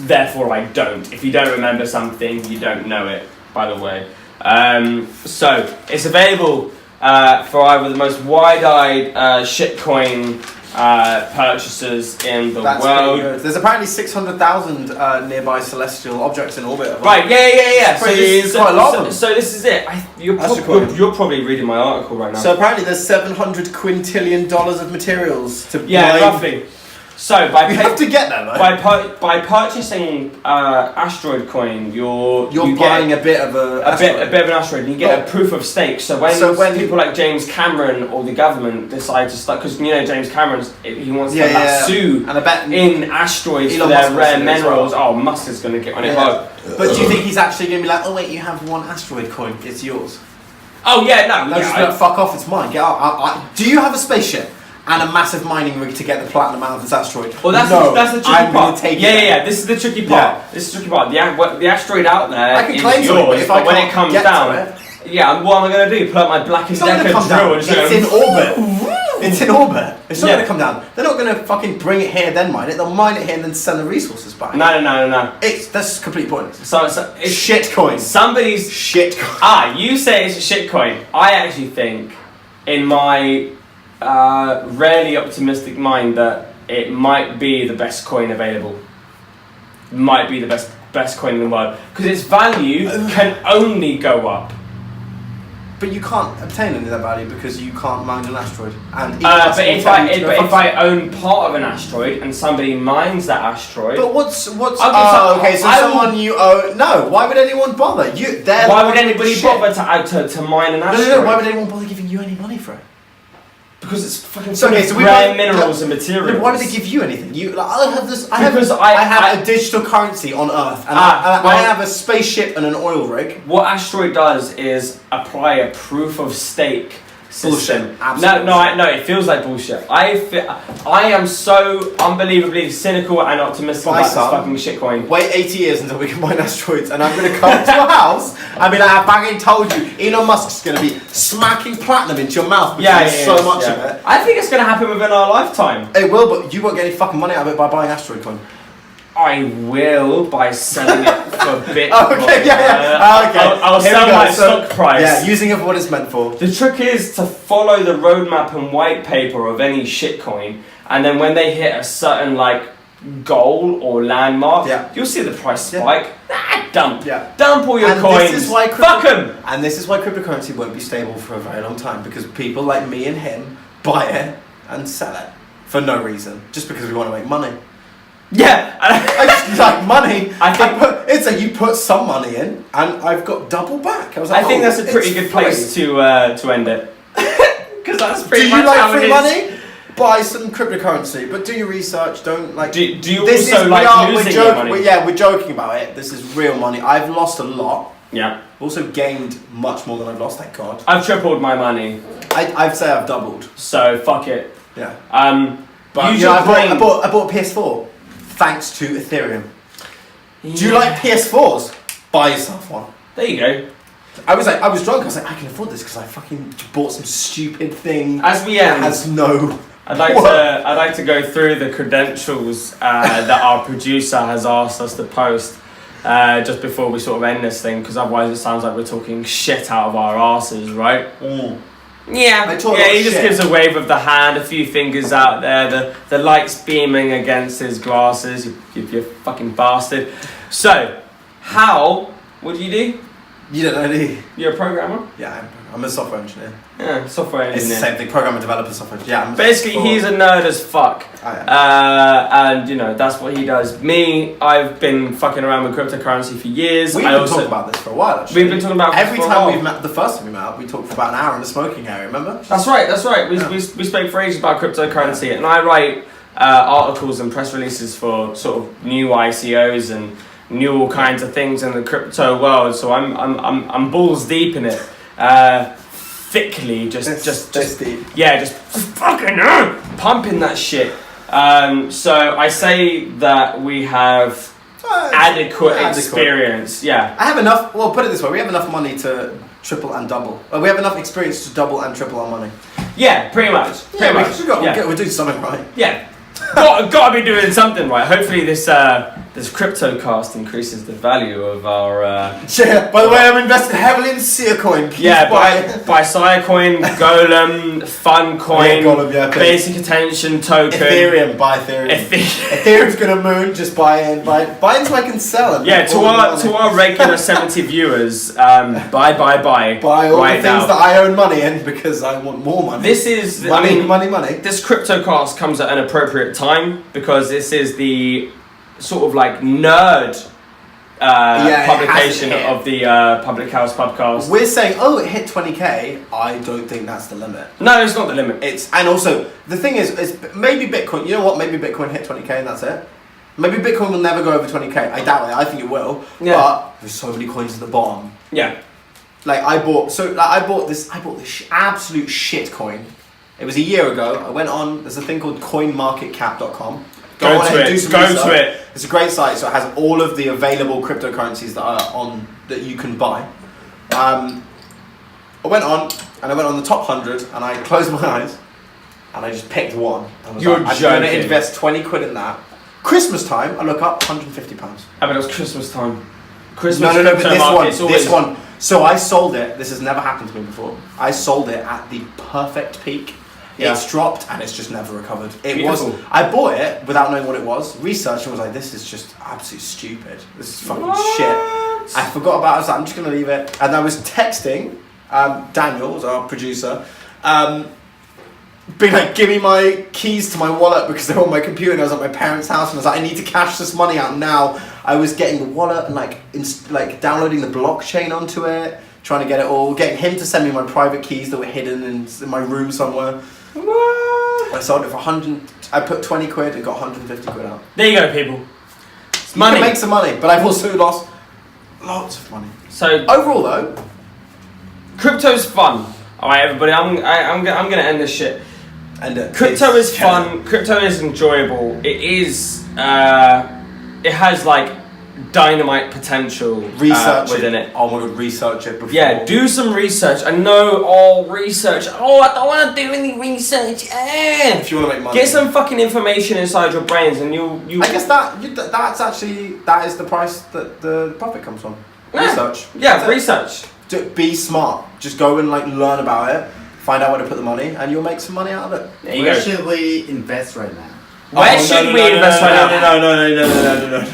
therefore I don't. If you don't remember something, you don't know it. By the way, so it's available for either the most wide-eyed shitcoin purchasers in the world. Good. There's apparently 600,000 nearby celestial objects in orbit. Right, yeah. So this is quite a lot of them. So this is it. You're probably reading my article right now. So apparently there's $700 quintillion of materials to roughly. So you have to get that though. By purchasing asteroid coin, you're buying a bit of a bit of an asteroid, and you get a proof of stake. So when people like James Cameron or the government decide to start, because James Cameron he wants to sue and I bet in asteroids for their rare minerals. Oh, Musk is going to get on it hard. But do you think he's actually going to be like, oh wait, you have one asteroid coin, it's yours? Oh yeah, no. Just be like, fuck off, it's mine. Get out. Do you have a spaceship? And a massive mining rig to get the platinum out of this asteroid. Well, that's the tricky part. Take yeah. This is the tricky part. Yeah. This is the tricky part. The asteroid out there I can is claim yours, it, but when it comes down, what am I going to do? Pull out my Blackest Decker drill and it's in orbit. It's in orbit. It's not going to come down. They're not going to fucking bring it here, then mine it. They'll mine it here and then sell the resources back. No. That's completely pointless. So it's shit coin. Somebody's shit coin. You say it's a shit coin. I actually think, in my rarely optimistic mind, that it might be the best coin available. Might be the best coin in the world, because its value can only go up. But you can't obtain any of that value because you can't mine an asteroid. And but if I own part of an asteroid and somebody mines that asteroid. But what's okay, so someone you owe. No, why would anyone bother? Why would anybody bother to mine an asteroid? No, why would anyone bother giving you any money for it? Because it's fucking rare minerals and materials. Why would they give you anything? I have this. I have a digital currency on Earth, and I have a spaceship and an oil rig. What asteroid does is apply a proof of stake system. Bullshit. No, it feels like bullshit. I am so unbelievably cynical and optimistic about this fucking shitcoin. Wait 80 years until we can mine asteroids, and I'm going to come to your house and be like, I fucking told you, Elon Musk's going to be smacking platinum into your mouth because there's so much of it. I think it's going to happen within our lifetime. It will, but you won't get any fucking money out of it by buying asteroid coin. I will by selling it for Bitcoin. Okay. I'll sell my stock price. Yeah, using it for what it's meant for. The trick is to follow the roadmap and white paper of any shitcoin, and then when they hit a certain goal or landmark, you'll see the price spike. Dump. Yeah. Dump all your coins. This is why fuck them. And this is why cryptocurrency won't be stable for a very long time, because people like me and him buy it and sell it for no reason, just because we want to make money. Yeah, I just like money. I think it's like you put some money in, and I've got double back. I think that's a pretty good place to end it. Because that's pretty much how it is. Do you like free money? Buy some cryptocurrency, but do your research. Don't like. Do you also like losing your money? We're joking about it. This is real money. I've lost a lot. Yeah. Also gained much more than I've lost. Thank God. I've tripled my money. I'd say I've doubled. So fuck it. Yeah. But I bought a PS4. Thanks to Ethereum. Yeah. Do you like PS4s? Buy yourself one. There you go. I was drunk. I was like, I can afford this because I fucking bought some stupid thing. As we end, has no. I'd like to go through the credentials that our producer has asked us to post just before we sort of end this thing, because otherwise it sounds like we're talking shit out of our asses, right? Mm. Yeah, he just gives a wave of the hand, a few fingers out there, the lights beaming against his glasses, you fucking bastard. So, Hal, what do you do? You don't know, do you? You're a programmer? Yeah, I'm a software engineer. Yeah, software engineer. It's the same thing, programmer, developer, software engineer. Yeah, basically, he's a nerd as fuck. And, that's what he does. Me, I've been fucking around with cryptocurrency for years. We've been talking about this for a while, actually. We've been talking about every time we've met, the first time we met up, we talked for about an hour in the smoking area, remember? That's right. We spoke for ages about cryptocurrency, and I write articles and press releases for sort of new ICOs and new all kinds of things in the crypto world, so I'm balls deep in it. Thickly, just deep. Yeah, just fucking pumping that shit. So I say that we have adequate experience. Yeah, I have enough. Well, put it this way: we have enough money to triple and double. We have enough experience to double and triple our money. Yeah, pretty much. We're doing something right. Yeah. Got to be doing something right. Hopefully this Cryptocast increases the value of our... Yeah, by the way, I'm invested heavily in Siacoin. Yeah, buy Siacoin, Golem, Funcoin, Basic Attention Token. Ethereum, buy Ethereum. Ethereum's gonna moon, just buy in so I can sell it. Yeah, to our regular 70 viewers, buy. Buy all the things that I own money in because I want more money. This is... money. This Cryptocast comes at an appropriate time because this is the sort of nerd publication of the PublicHouse Pubcast. We're saying, it hit 20k. I don't think that's the limit. No, it's not the limit. And also the thing is maybe Bitcoin. You know what? Maybe Bitcoin hit 20k and that's it. Maybe Bitcoin will never go over 20k. I doubt it. I think it will. Yeah. But there's so many coins at the bottom. Yeah. I bought this absolute shit coin. It was a year ago. I went on. There's a thing called CoinMarketCap.com. Go to it. It's a great site. So it has all of the available cryptocurrencies that are that you can buy. I went on the top 100, and I closed my eyes, and I just picked one. I was I'm going to invest 20 quid in that. Christmas time, I look up, £150. I mean, it was Christmas time. No, but this one. So I sold it. This has never happened to me before. I sold it at the perfect peak. Yeah. It's dropped and it's just never recovered. I bought it without knowing what it was. Researched and was like, this is just absolutely stupid. This is fucking shit. I forgot about it. I was like, I'm just gonna leave it. And I was texting Daniel was our producer. Being like, give me my keys to my wallet because they're on my computer. And I was at my parents' house, and I was like, I need to cash this money out now. I was getting the wallet and like downloading the blockchain onto it, trying to get it all, getting him to send me my private keys that were hidden in my room somewhere. What? I sold it for 100. I put 20 quid and got 150 quid out. There you go, people. It's You money. can make some money, but I've also lost lots of money. So overall, though, crypto's fun. All right, everybody. I'm gonna end this shit. And Crypto is fun. Crypto is enjoyable. It is. It has like dynamite potential within it. Oh my god, research it before. Yeah, do some research. I know, research. Oh, I don't want to do any research. If you want to make money, get some fucking information inside your brains, and you. I guess that's actually that is the price that the profit comes from. Yeah. Research. Yeah, research. Be smart. Just go and like learn about it. Find out where to put the money, and you'll make some money out of it. There you Where go. should we invest right now? Where should we invest right now? No.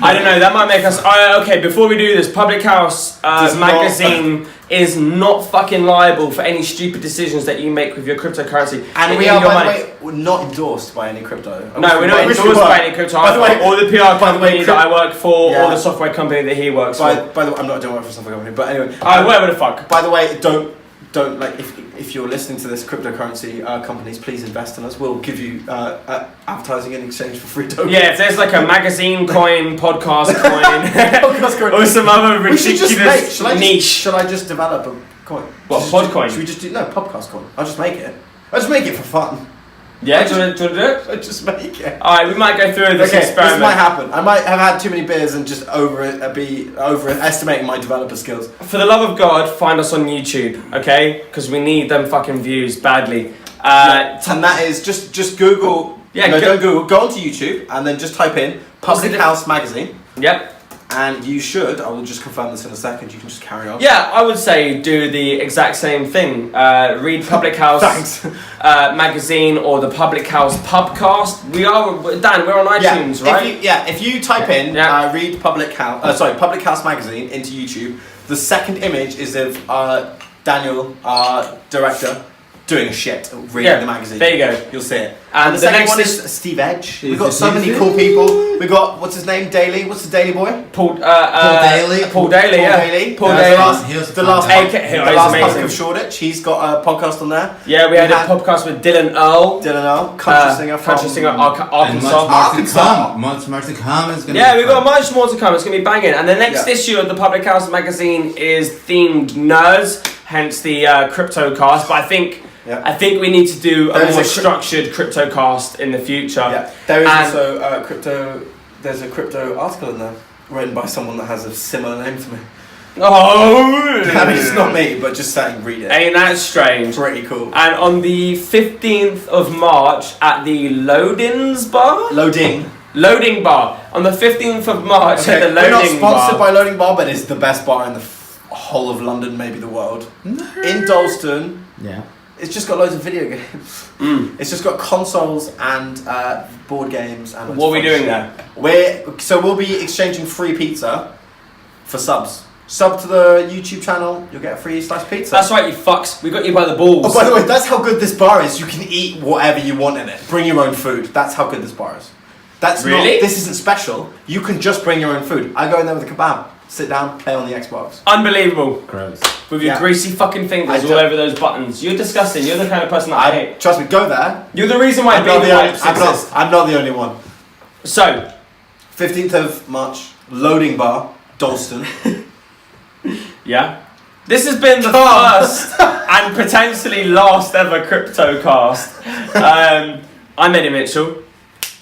I don't know. That might make us. Okay, before we do this, PublicHouse magazine is not fucking liable for any stupid decisions that you make with your cryptocurrency. And we are, by the way, we're not endorsed by any crypto. No, we're not endorsed by any crypto. By the way, or the PR company that I work for, Yeah. or the software company that he works for. By the way, I'm not doing work for a software company, but anyway. Whatever the fuck. By the way, don't like if you're listening to this, cryptocurrency companies, please invest in us. We'll give you advertising in exchange for free tokens. Yeah, if there's like a magazine coin, podcast coin, or some other ridiculous niche. Should I just develop a coin? What, pod coin? Should we just do Pubcast coin? I'll just make it. I'll just make it for fun. Yeah, do you want to do it? I'll just make it. Alright, we might go through this experiment. This might happen. I might have had too many beers and just overestimating my developer skills. For the love of God, find us on YouTube, okay? Because we need them fucking views badly. And that is just Google. Yeah, don't Google. Go onto YouTube and then just type in PublicHouse magazine. Yep. And you should. I will just confirm this in a second. You can just carry on. Yeah, I would say do the exact same thing. Read PublicHouse magazine or the PublicHouse Pubcast. We're on iTunes, right? If you type in read PublicHouse magazine into YouTube, the second image is of Daniel, our director, doing shit, reading the magazine. There you go. You'll see it. And the the second next one is Steve Edge. We've got so many cool people. We've got, what's his name? Daly. What's the Daily boy? Paul Daly. Paul Daly. The last podcast of amazing. Shoreditch. He's got a podcast on there. Yeah, we had a podcast with Dylan Earl. Country singer Arkansas. Much to come is gonna we've got much more to come. It's going to be banging. And the next issue of the PublicHouse magazine is themed nerds, hence the Cryptocast. But I think we need to do a more structured Cryptocast in the future. Yeah, there is also crypto. There's a crypto article in there written by someone that has a similar name to me. Oh, I mean, it's not me, but just saying, read it. Ain't that strange? Pretty cool. And on the 15th of March at the Loading Bar. Loading Bar. On the 15th of March at the Loading Bar. We're not sponsored by Loading Bar, but it's the best bar in the whole of London, maybe the world. In Dalston. Yeah. It's just got loads of video games. It's just got consoles and board games. And what are we doing there? We'll be exchanging free pizza for subs. Sub to the YouTube channel, you'll get a free sliced pizza. That's right, you fucks. We got you by the balls. Oh, by the way, that's how good this bar is. You can eat whatever you want in it. Bring your own food. That's how good this bar is. This isn't special. You can just bring your own food. I go in there with a kebab. Sit down, play on the Xbox. Unbelievable. Gross. With your greasy fucking fingers all over those buttons. You're disgusting. You're the kind of person that I hate. Trust me, go there. You're the reason why baby wipes exist. I'm not the only one. So, 15th of March, Loading Bar, Dalston. Yeah. This has been the first and potentially last ever Cryptocast. I'm Eddie Mitchell.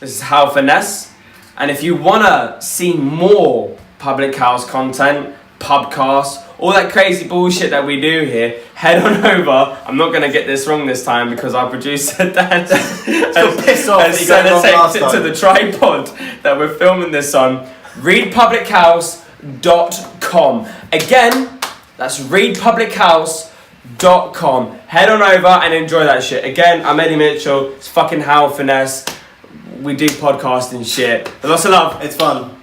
This is Hal Furness. And if you want to see more PublicHouse content, Pubcast, all that crazy bullshit that we do here, head on over. I'm not going to get this wrong this time because our producer Dan has sellotaped it to the tripod that we're filming this on. readpublichouse.com. Again, that's readpublichouse.com. Head on over and enjoy that shit. Again, I'm Eddie Mitchell. It's fucking Hal Furness. We do podcasting shit. Lots of love. It's fun.